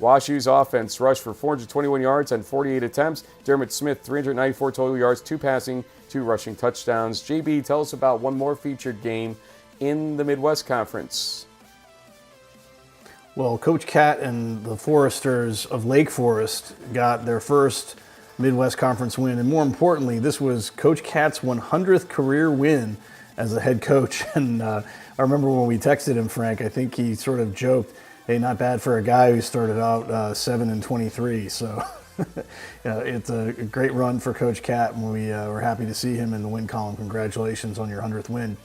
A: Wash U's offense rushed for 421 yards on 48 attempts. Dermot Smith, 394 total yards, 2 passing, 2 rushing touchdowns. JB, tell us about one more featured game in the Midwest Conference.
B: Well, Coach Cat and the Foresters of Lake Forest got their first Midwest Conference win, and more importantly, this was Coach Cat's 100th career win as a head coach. And I remember when we texted him, Frank, I think he sort of joked, hey, not bad for a guy who started out 7-23. So it's a great run for Coach Cat, and we were happy to see him in the win column. Congratulations on your 100th win.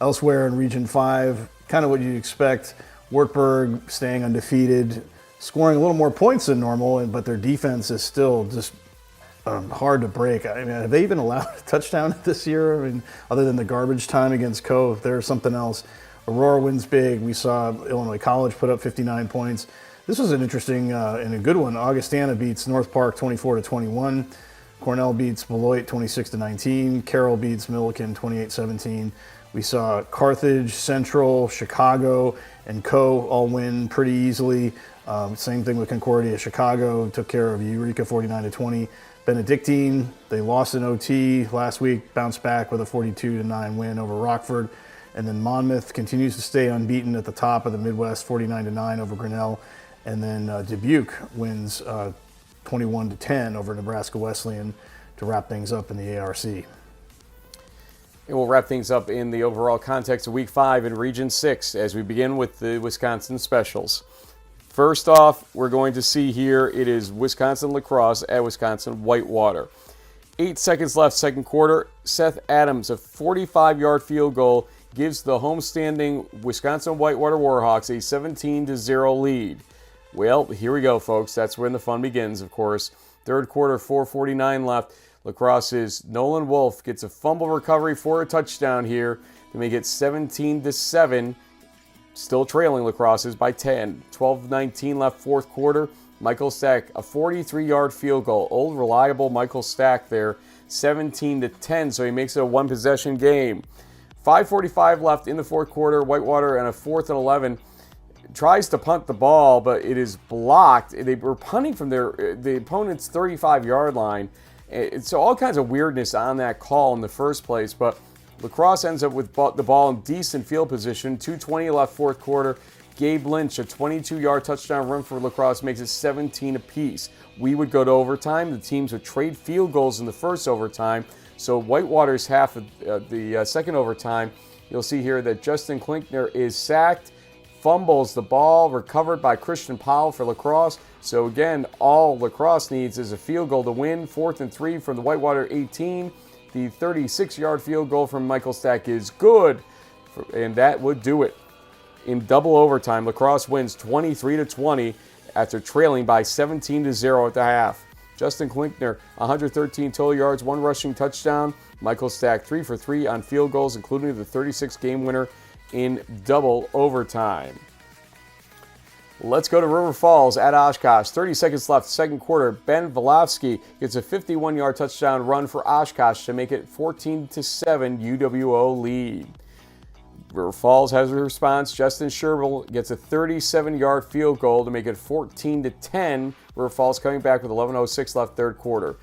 B: Elsewhere in Region 5, kind of what you'd expect. Wartburg staying undefeated, scoring a little more points than normal, but their defense is still just hard to break. I mean, have they even allowed a touchdown this year? I mean, other than the garbage time against Cove, there's something else. Aurora wins big. We saw Illinois College put up 59 points. This was an interesting and a good one. Augustana beats North Park 24-21. Cornell beats Beloit 26-19. Carroll beats Milliken 28-17. We saw Carthage, Central, Chicago, and Co. all win pretty easily. Same thing with Concordia. Chicago took care of Eureka 49-20. Benedictine, they lost in OT last week, bounced back with a 42-9 win over Rockford. And then Monmouth continues to stay unbeaten at the top of the Midwest, 49-9 over Grinnell. And then Dubuque wins 21-10 over Nebraska Wesleyan to wrap things up in the ARC.
A: And we'll wrap things up in the overall context of Week 5 in Region 6 as we begin with the Wisconsin Specials. First off, we're going to see here, it is Wisconsin lacrosse at Wisconsin Whitewater. 8 seconds left, second quarter. Seth Adams, a 45-yard field goal, gives the homestanding Wisconsin Whitewater Warhawks a 17-0 lead. Well, here we go, folks. That's when the fun begins, of course. Third quarter, 4:49 left. Lacrosse's Nolan Wolf gets a fumble recovery for a touchdown here to make it 17-7. Still trailing Lacrosse's by 10. 12:19 left, fourth quarter. Michael Stack, a 43-yard field goal. Old, reliable Michael Stack there, 17-10, so he makes it a one-possession game. 5:45 left in the fourth quarter. Whitewater and a 4th and 11 tries to punt the ball, but it is blocked. They were punting from the opponent's 35-yard line. So all kinds of weirdness on that call in the first place, but Lacrosse ends up with the ball in decent field position. 2:20 left, fourth quarter. Gabe Lynch, a 22-yard touchdown run for Lacrosse, makes it 17 apiece. We would go to overtime. The teams would trade field goals in the first overtime. So Whitewater's half of the second overtime. You'll see here that Justin Klinkner is sacked, fumbles the ball, recovered by Christian Powell for Lacrosse. So again, all Lacrosse needs is a field goal to win. 4th and 3 from the Whitewater 18. The 36-yard field goal from Michael Stack is good, and that would do it. In double overtime, Lacrosse wins 23-20 after trailing by 17-0 at the half. Justin Klinkner, 113 total yards, 1 rushing touchdown. Michael Stack, 3 for 3 on field goals, including the 36-game winner in double overtime. Let's go to River Falls at Oshkosh. 30 seconds left, second quarter. Ben Volovsky gets a 51-yard touchdown run for Oshkosh to make it 14-7 UWO lead. River Falls has a response. Justin Sherbill gets a 37-yard field goal to make it 14-10. River Falls coming back with 11:06 left, third quarter.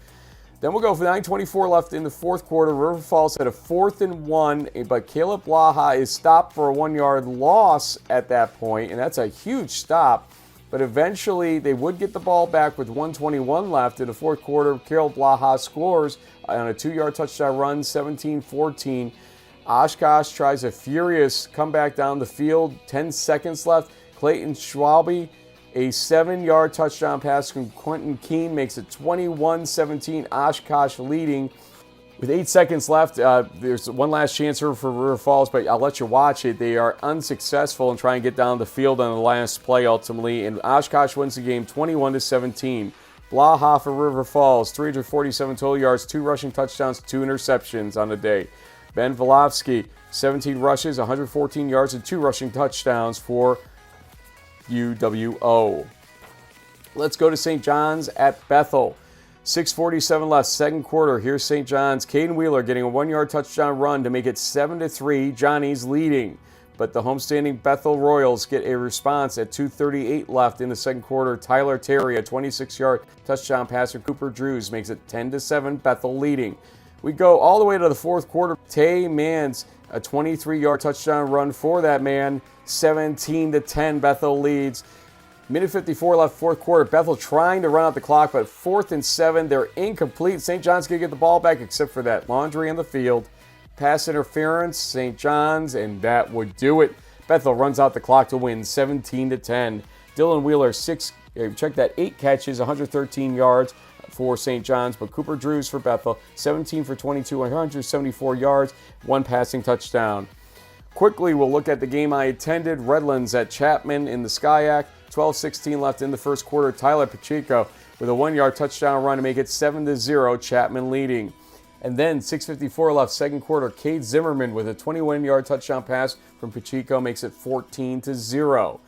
A: Then we'll go for 9:24 left in the fourth quarter. River Falls had a 4th and 1, but Caleb Blaha is stopped for a 1-yard loss at that point, and that's a huge stop. But eventually they would get the ball back with 1:21 left in the fourth quarter. Caleb Blaha scores on a 2-yard touchdown run, 17-14. Oshkosh tries a furious comeback down the field, 10 seconds left. Clayton Schwalbe, a 7-yard touchdown pass from Quentin Keene makes it 21-17, Oshkosh leading. With 8 seconds left, there's one last chance here for River Falls, but I'll let you watch it. They are unsuccessful in trying to get down the field on the last play ultimately, and Oshkosh wins the game 21-17. Blaha for River Falls, 347 total yards, 2 rushing touchdowns, 2 interceptions on the day. Ben Volovsky, 17 rushes, 114 yards, and 2 rushing touchdowns for UWO. Let's go to St. John's at Bethel. 6:47 left, second quarter. Here's St. John's. Caden Wheeler getting a 1-yard touchdown run to make it 7-3. Johnny's leading. But the homestanding Bethel Royals get a response at 2:38 left in the second quarter. Tyler Terry, a 26-yard touchdown pass from Cooper Drews, makes it 10-7. Bethel leading. We go all the way to the fourth quarter. Tay Mans, a 23-yard touchdown run for that man. 17-10, Bethel leads. Minute 54 left, fourth quarter. Bethel trying to run out the clock, but 4th and 7. They're incomplete. St. John's going to get the ball back except for that laundry on the field. Pass interference, St. John's, and that would do it. Bethel runs out the clock to win 17-10. Dylan Wheeler, 8 catches, 113 yards for St. John's, but Cooper Drews for Bethel, 17 for 22, 174 yards, 1 passing touchdown. Quickly, we'll look at the game I attended. Redlands at Chapman in the Skyac. 12:16 left in the first quarter. Tyler Pacheco with a 1-yard touchdown run to make it 7-0, Chapman leading. And then 6:54 left, second quarter. Cade Zimmerman with a 21-yard touchdown pass from Pacheco makes it 14-0.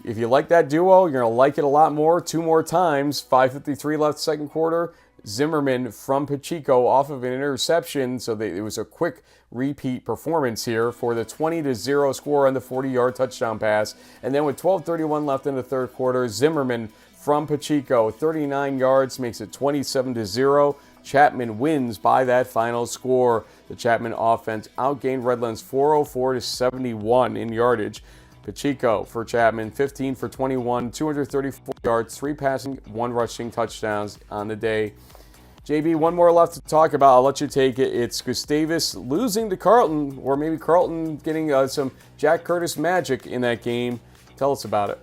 A: If you like that duo, you're going to like it a lot more. 2 more times. 5:53 left, second quarter. Zimmerman from Pacheco off of an interception, so it was a quick repeat performance here for the 20-0 score on the 40-yard touchdown pass. And then with 12:31 left in the third quarter, Zimmerman from Pacheco. 39 yards makes it 27-0. Chapman wins by that final score. The Chapman offense outgained Redlands 404-71 in yardage. Pacheco for Chapman, 15 for 21, 234 yards, 3 passing, 1 rushing touchdowns on the day. JB, one more left to talk about. I'll let you take it. It's Gustavus losing to Carleton, or maybe Carleton getting some Jack Curtis magic in that game. Tell us about it.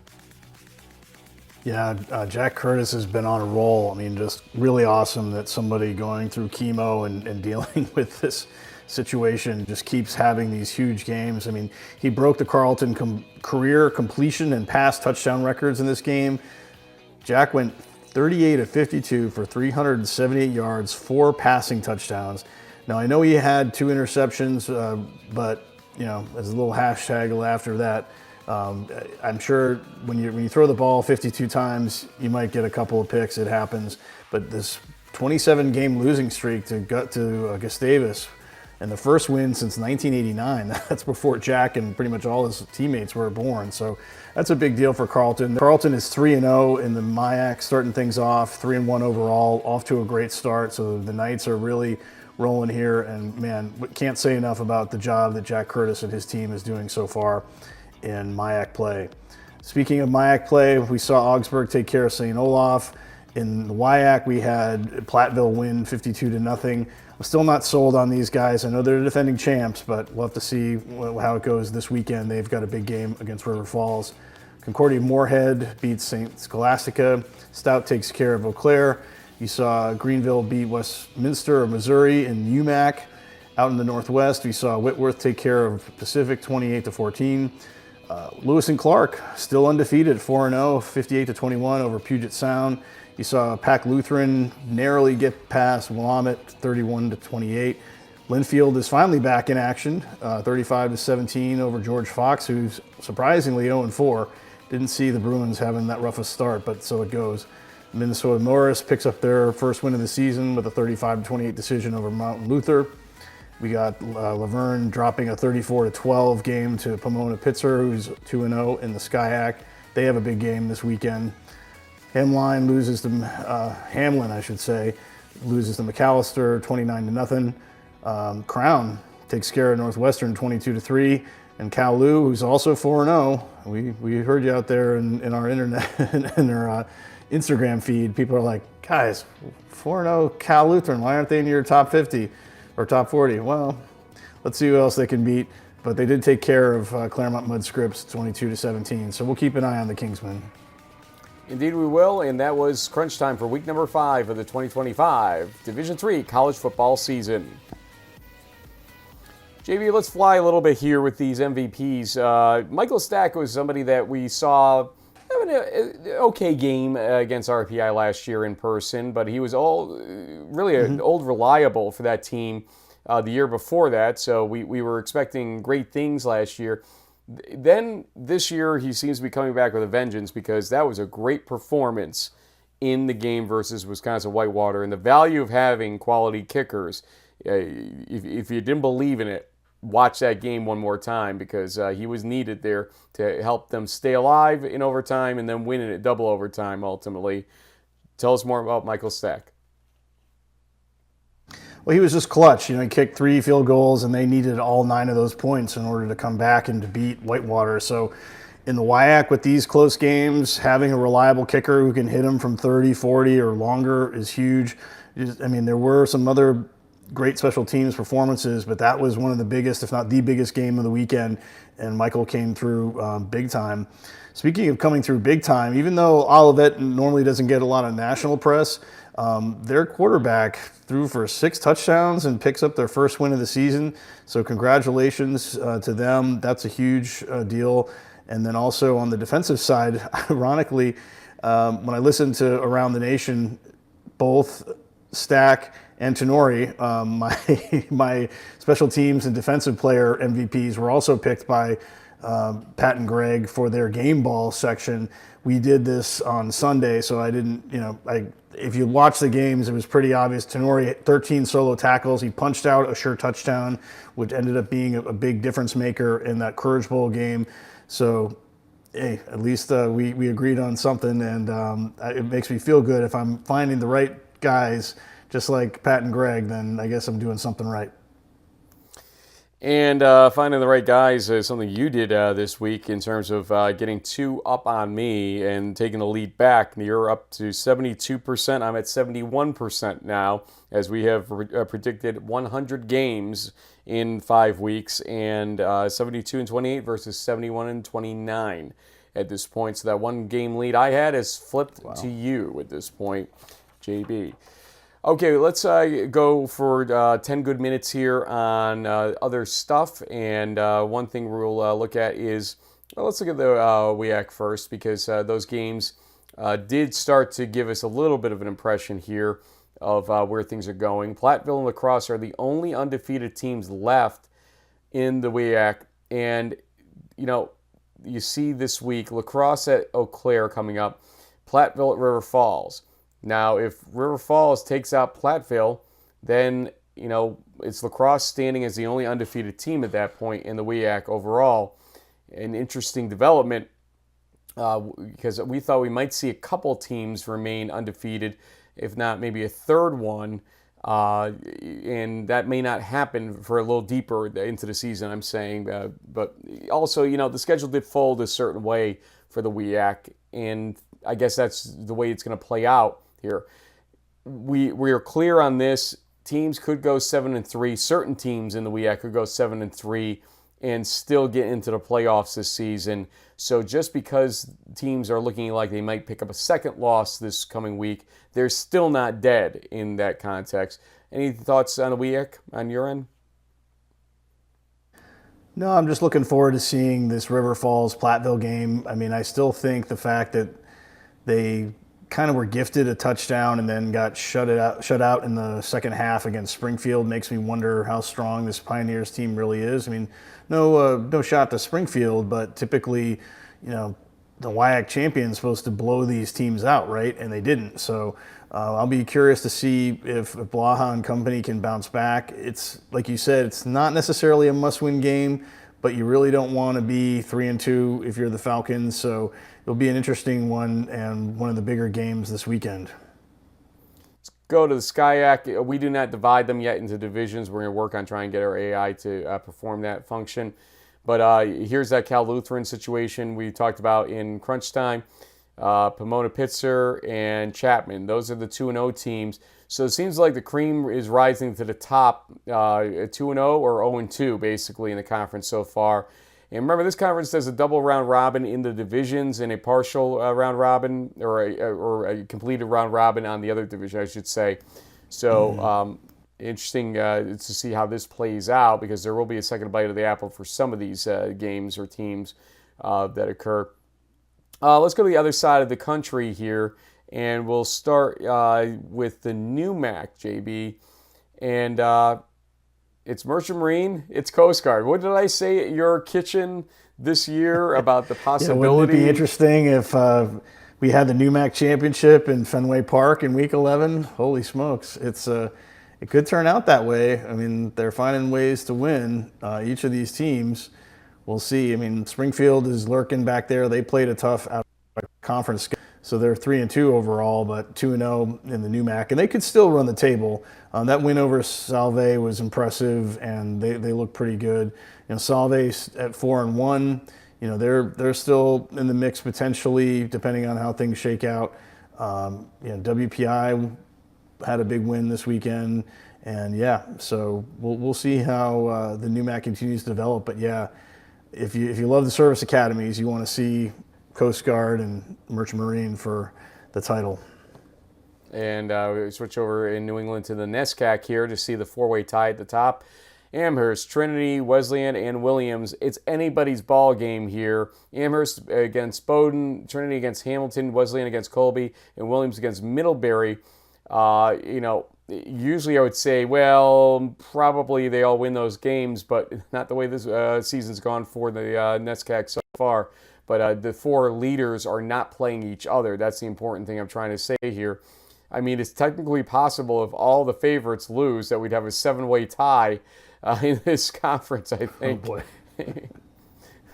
B: Yeah, Jack Curtis has been on a roll. I mean, just really awesome that somebody going through chemo and dealing with this situation just keeps having these huge games. I mean, he broke the Carleton career completion and pass touchdown records in this game. Jack went 38 of 52 for 378 yards, 4 passing touchdowns. Now, I know he had 2 interceptions, but, you know, as a little hashtag after that, I'm sure when you throw the ball 52 times, you might get a couple of picks. It happens. But this 27-game losing streak to Gustavus, and the first win since 1989, that's before Jack and pretty much all his teammates were born. So that's a big deal for Carleton. Carleton is 3-0 in the MIAC, starting things off, 3-1 overall, off to a great start. So the Knights are really rolling here. And, man, can't say enough about the job that Jack Curtis and his team is doing so far in MIAC play. Speaking of MIAC play, we saw Augsburg take care of St. Olaf. In the WIAC, we had Platteville win 52-0. I'm still not sold on these guys. I know they're defending champs, but we'll have to see how it goes this weekend. They've got a big game against River Falls. Concordia Moorhead beats St. Scholastica. Stout takes care of Eau Claire. You saw Greenville beat Westminster of Missouri in UMAC. Out in the Northwest, we saw Whitworth take care of Pacific 28-14. Lewis and Clark still undefeated, 4-0, 58-21 over Puget Sound. You saw Pack Lutheran narrowly get past Willamette, 31-28. Linfield is finally back in action, 35-17 over George Fox, who's surprisingly 0-4. Didn't see the Bruins having that rough a start, but so it goes. Minnesota Norris picks up their first win of the season with a 35-28 decision over Mountain Luther. We got Laverne dropping a 34-12 game to Pomona Pitzer, who's 2-0 in the SCIAC. They have a big game this weekend. Hamline loses to Hamlin, I should say, loses to McAllister 29-0. Crown takes care of Northwestern 22-3, and Kowloon, who's also 4-0. We heard you out there in our internet in our Instagram feed. People are like, guys, 4-0 Cal Lutheran. Why aren't they in your top 50 or top 40? Well, let's see who else they can beat. But they did take care of Claremont Mudscripts 22-17. So we'll keep an eye on the Kingsmen.
A: Indeed we will, and that was Crunch Time for week number 5 of the 2025 Division III college football season. JB, let's fly a little bit here with these MVPs. Michael Stack was somebody that we saw having an okay game against RPI last year in person, but he was really an old reliable for that team the year before that, so we were expecting great things last year. Then this year he seems to be coming back with a vengeance because that was a great performance in the game versus Wisconsin-Whitewater. And the value of having quality kickers, if you didn't believe in it, watch that game one more time because he was needed there to help them stay alive in overtime and then win it at double overtime ultimately. Tell us more about Michael Stack.
B: Well, he was just clutch. He kicked 3 field goals, and they needed all 9 of those points in order to come back and to beat Whitewater. So in the WIAC with these close games, having a reliable kicker who can hit them from 30, 40, or longer is huge. I mean, there were some other great special teams performances, but that was one of the biggest, if not the biggest game of the weekend, and Michael came through big time. Speaking of coming through big time, even though Olivet normally doesn't get a lot of national press, their quarterback threw for 6 touchdowns and picks up their first win of the season. So congratulations to them. That's a huge deal. And then also on the defensive side, ironically, when I listened to Around the Nation, both Stack and Tenori, my special teams and defensive player MVPs were also picked by Pat and Greg for their game ball section. We did this on Sunday, so I didn't, if you watch the games, it was pretty obvious. Tenori, 13 solo tackles. He punched out a sure touchdown, which ended up being a big difference maker in that Courage Bowl game. So hey, at least we agreed on something, and it makes me feel good. If I'm finding the right guys, just like Pat and Greg, then I guess I'm doing something right.
A: And finding the right guys is something you did this week in terms of getting 2 up on me and taking the lead back. You're up to 72%. I'm at 71% now, as we have predicted 100 games in 5 weeks, and 72 and 28 versus 71 and 29 at this point. So that 1 game lead I had has flipped to you at this point, JB. Okay, let's go for 10 good minutes here on other stuff. And one thing we'll look at is, well, let's look at the WEAC first, because those games did start to give us a little bit of an impression here of where things are going. Platteville and La Crosse are the only undefeated teams left in the WEAC. And, you know, you see this week, La Crosse at Eau Claire coming up, Platteville at River Falls. Now, if River Falls takes out Platteville, then, you know, it's La Crosse standing as the only undefeated team at that point in the WEAC overall. An interesting development because we thought we might see a couple teams remain undefeated, if not maybe a third one, and that may not happen for a little deeper into the season, I'm saying. But also, you know, the schedule did fold a certain way for the WEAC, and I guess that's the way it's going to play out here. We are clear on this. Teams could go 7-3. Certain teams in the WEAC could go 7-3 and still get into the playoffs this season. So just because teams are looking like they might pick up a second loss this coming week, they're still not dead in that context. Any thoughts on the WEAC on your end?
B: No, I'm just looking forward to seeing this River Falls Platteville game. I mean, I still think the fact that they kind of were gifted a touchdown and then got shut out in the second half against Springfield makes me wonder how strong this Pioneers team really is. I mean, no shot to Springfield, but typically, you know, the WIAC champion's supposed to blow these teams out, right? And they didn't. So I'll be curious to see if Blaha and company can bounce back. It's like you said, it's not necessarily a must-win game, but you really don't want to be 3-2 if you're the Falcons. So it'll be an interesting one and one of the bigger games this weekend.
A: Let's go to the SCIAC. We do not divide them yet into divisions. We're going to work on trying to get our AI to perform that function. But here's that Cal Lutheran situation we talked about in Crunchtime. Pomona Pitzer and Chapman. Those are the 2-0 teams. So it seems like the cream is rising to the top, 2-0 or 0-2 basically in the conference so far. And remember, this conference does a double round robin in the divisions and a partial round robin, or a completed round robin on the other division, I should say. So interesting to see how this plays out, because there will be a second bite of the apple for some of these games or teams that occur. Let's go to the other side of the country here, and we'll start with the NUMAC, JB. And it's Merchant Marine, it's Coast Guard. What did I say at your kitchen this year about the possibility?
B: Yeah, wouldn't it be interesting if we had the NUMAC championship in Fenway Park in Week 11? Holy smokes. It could turn out that way. I mean, they're finding ways to win each of these teams. We'll see. I mean, Springfield is lurking back there. They played a tough conference, so they're 3-2 overall, but 2-0 in the NUMAC, and they could still run the table. That win over Salve was impressive, and they look pretty good. You know, Salve at 4-1. You know, they're still in the mix potentially, depending on how things shake out. You know, WPI had a big win this weekend, and yeah, so we'll see how the NUMAC continues to develop. But yeah, if you love the service academies, you want to see Coast Guard and Merchant Marine for the title.
A: And we switch over in New England to the NESCAC here to see the four-way tie at the top. Amherst, Trinity, Wesleyan, and Williams. It's anybody's ball game here. Amherst against Bowdoin, Trinity against Hamilton, Wesleyan against Colby, and Williams against Middlebury. You know, usually I would say, well, probably they all win those games, but not the way this season's gone for the NESCAC so far. But the four leaders are not playing each other. That's the important thing I'm trying to say here. I mean, it's technically possible if all the favorites lose that we'd have a 7-way tie in this conference, I think.
B: Oh boy.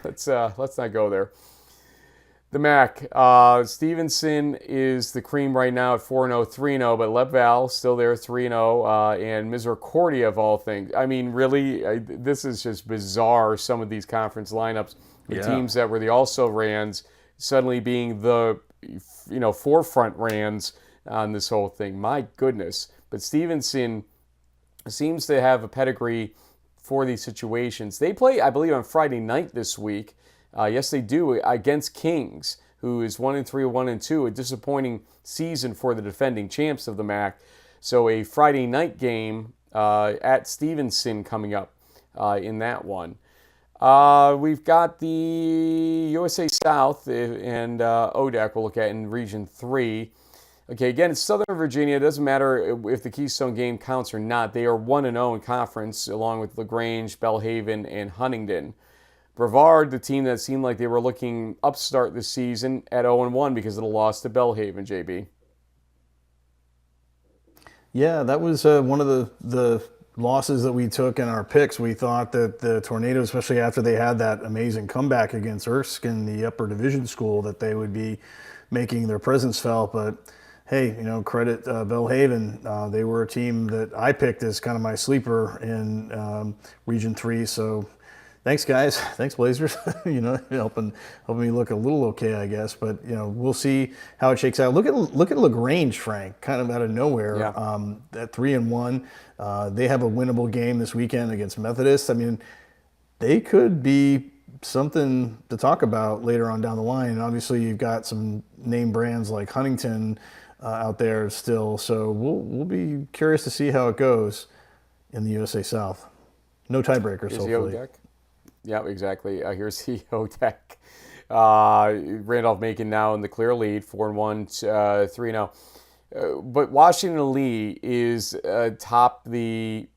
A: Let's not go there. The MAC, Stevenson is the cream right now at 4-0, 3-0, but Lev still there 3-0, and Misericordia of all things. I mean, really, this is just bizarre, some of these conference lineups with teams that were the also-rans suddenly being the, forefront rans on this whole thing. My goodness. But Stevenson seems to have a pedigree for these situations. They play, I believe, on Friday night this week. Yes, they do, against Kings, who is 1-3, 1-2, a disappointing season for the defending champs of the MAC. So a Friday night game at Stevenson coming up in that one. We've got the USA South and ODAC we'll look at in Region 3. Okay, again, it's Southern Virginia. It doesn't matter if the Keystone game counts or not. They are 1-0 in conference, along with LaGrange, Belhaven, and Huntingdon. Brevard, the team that seemed like they were looking upstart this season, at 0-1 because of the loss to Belhaven, JB.
B: Yeah, that was one of the losses that we took in our picks. We thought that the Tornadoes, especially after they had that amazing comeback against Erskine, the upper division school, that they would be making their presence felt. But hey, credit Belhaven. They were a team that I picked as kind of my sleeper in Region 3. So thanks, guys. Thanks, Blazers. Helping me look a little okay, I guess. But we'll see how it shakes out. Look at LaGrange, Frank, kind of out of nowhere.
A: Yeah.
B: At 3-1, they have a winnable game this weekend against Methodist. I mean, they could be something to talk about later on down the line. Obviously, you've got some name brands like Huntington out there still. So we'll be curious to see how it goes in the USA South. No tiebreakers, hopefully.
A: Yeah, exactly. Here's the ODEC. Randolph-Macon now in the clear lead, 4-1, 3-0. But Washington Lee is top the,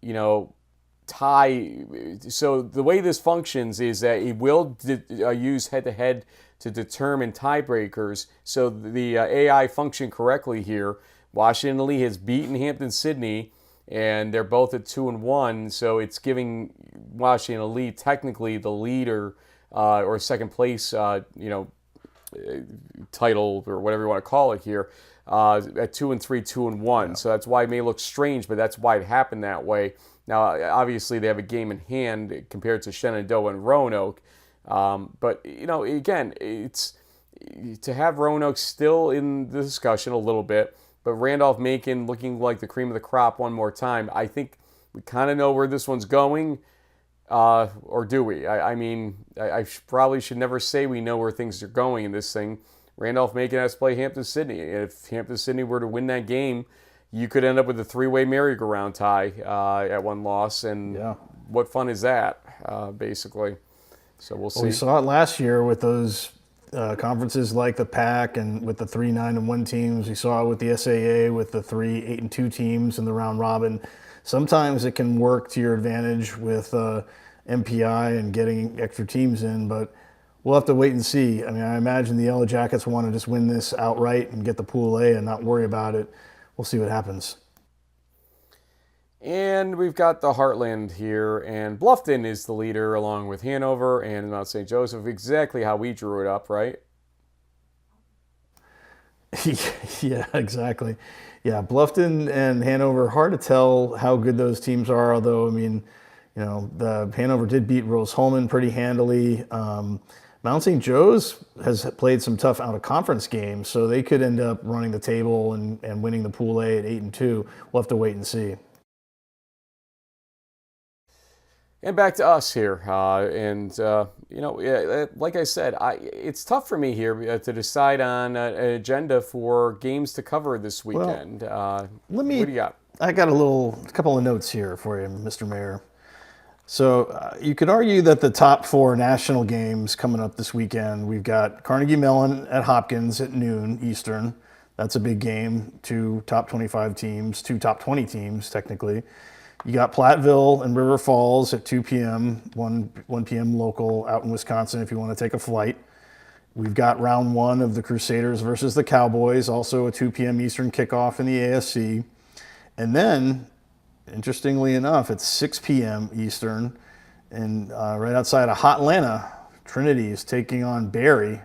A: tie. So the way this functions is that it will use head-to-head to determine tiebreakers. So the AI function correctly here. Washington Lee has beaten Hampton-Sydney, and they're both at 2-1, so it's giving Washington Lee technically the leader or second place, title or whatever you want to call it here at 2-3, 2-1. Yeah. So that's why it may look strange, but that's why it happened that way. Now, obviously, they have a game in hand compared to Shenandoah and Roanoke, but again, it's to have Roanoke still in the discussion a little bit. But Randolph-Macon looking like the cream of the crop one more time. I think we kind of know where this one's going, or do we? I probably should never say we know where things are going in this thing. Randolph-Macon has to play Hampton-Sydney. If Hampton-Sydney were to win that game, you could end up with a three-way merry-go-round tie at one loss. And what fun is that, basically? So we'll see.
B: Well, we saw it last year with those conferences like the PAC and with the 3 9-1 teams. We saw it with the SAA with the 3 8-2 teams in the round robin. Sometimes it can work to your advantage with NPI and getting extra teams in, but we'll have to wait and see. I mean, I imagine the Yellow Jackets want to just win this outright and get the Pool A and not worry about it. We'll see what happens.
A: And we've got the Heartland here, and Bluffton is the leader along with Hanover and Mount St. Joseph, exactly how we drew it up, right?
B: Yeah, exactly. Yeah, Bluffton and Hanover, hard to tell how good those teams are, although, I mean, the Hanover did beat Rose-Hulman pretty handily. Mount St. Joe's has played some tough out-of-conference games, so they could end up running the table and winning the Pool A at 8-2. We'll have to wait and see.
A: And back to us here, like I said, it's tough for me here to decide on an agenda for games to cover this weekend.
B: What do you got? I got a couple of notes here for you, Mr. Mayor. So you could argue that the top 4 national games coming up this weekend, we've got Carnegie Mellon at Hopkins at noon Eastern. That's a big game. 2 top 25 teams, 2 top 20 teams technically. You got Platteville and River Falls at 2 p.m., 1 p.m. local out in Wisconsin if you want to take a flight. We've got round 1 of the Crusaders versus the Cowboys, also a 2 p.m. Eastern kickoff in the ASC. And then, interestingly enough, it's 6 p.m. Eastern, and right outside of Hotlanta, Trinity is taking on Barry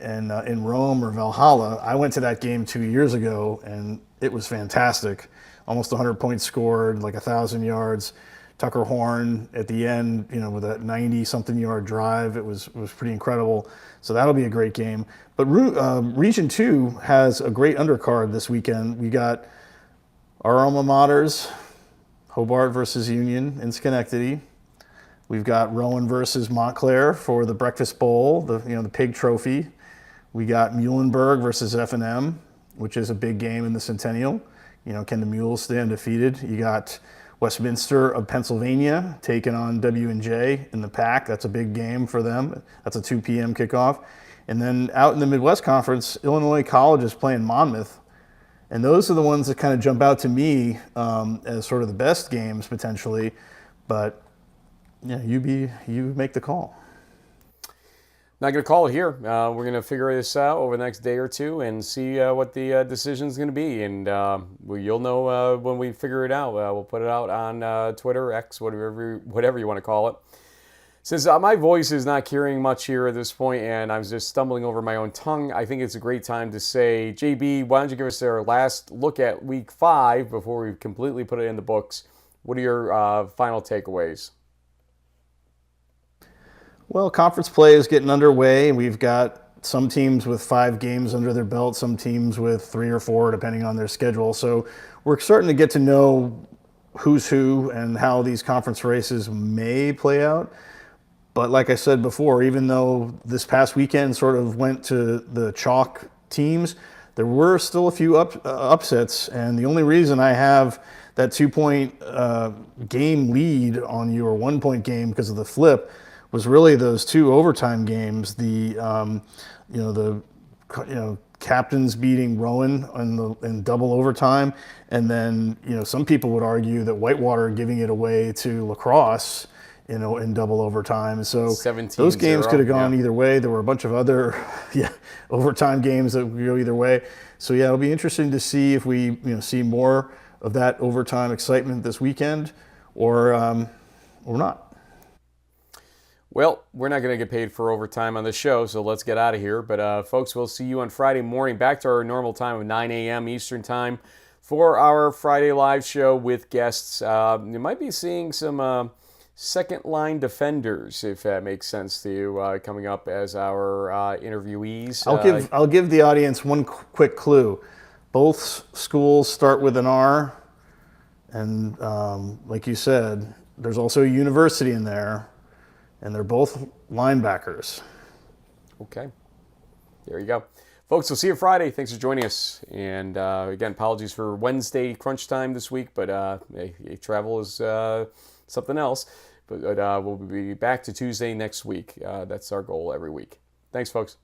B: in Rome or Valhalla. I went to that game 2 years ago, and it was fantastic. Almost 100 points scored, like 1,000 yards. Tucker Horn at the end, with that 90-something yard drive, it was pretty incredible. So that'll be a great game. But Region 2 has a great undercard this weekend. We got our alma maters, Hobart versus Union in Schenectady. We've got Rowan versus Montclair for the Breakfast Bowl, the Pig Trophy. We got Muhlenberg versus F&M, which is a big game in the Centennial. Can the Mules stay undefeated? You got Westminster of Pennsylvania taking on W&J in the pack. That's a big game for them. That's a 2 p.m. kickoff. And then out in the Midwest Conference, Illinois College is playing Monmouth. And those are the ones that kind of jump out to me as sort of the best games potentially. But yeah, you make the call.
A: Not going to call it here. We're going to figure this out over the next day or two and see what the decision is going to be. And you'll know when we figure it out. We'll put it out on Twitter, X, whatever you want to call it. Since my voice is not carrying much here at this point and I was just stumbling over my own tongue, I think it's a great time to say, JB, why don't you give us our last look at Week 5 before we completely put it in the books. What are your final takeaways?
B: Well, conference play is getting underway. We've got some teams with 5 games under their belt, some teams with 3 or 4, depending on their schedule. So we're starting to get to know who's who and how these conference races may play out. But like I said before, even though this past weekend sort of went to the chalk teams, there were still a few upsets. And the only reason I have that 2-point game lead on your 1-point game because of the flip was really those 2 overtime games. The captains beating Rowan in double overtime, and then some people would argue that Whitewater giving it away to La Crosse, in double overtime. So those games could have gone either way. There were a bunch of other overtime games that would go either way. So yeah, it'll be interesting to see if we see more of that overtime excitement this weekend, or not.
A: Well, we're not going to get paid for overtime on the show, so let's get out of here. But folks, we'll see you on Friday morning, back to our normal time of 9 a.m. Eastern time for our Friday live show with guests. You might be seeing some second-line defenders, if that makes sense to you, coming up as our interviewees.
B: I'll give the audience one quick clue. Both schools start with an R, and like you said, there's also a university in there. And they're both linebackers. Okay.
A: There you go. Folks, we'll see you Friday. Thanks for joining us. And again, apologies for Wednesday crunch time this week, but travel is something else. But we'll be back to Tuesday next week. That's our goal every week. Thanks, folks.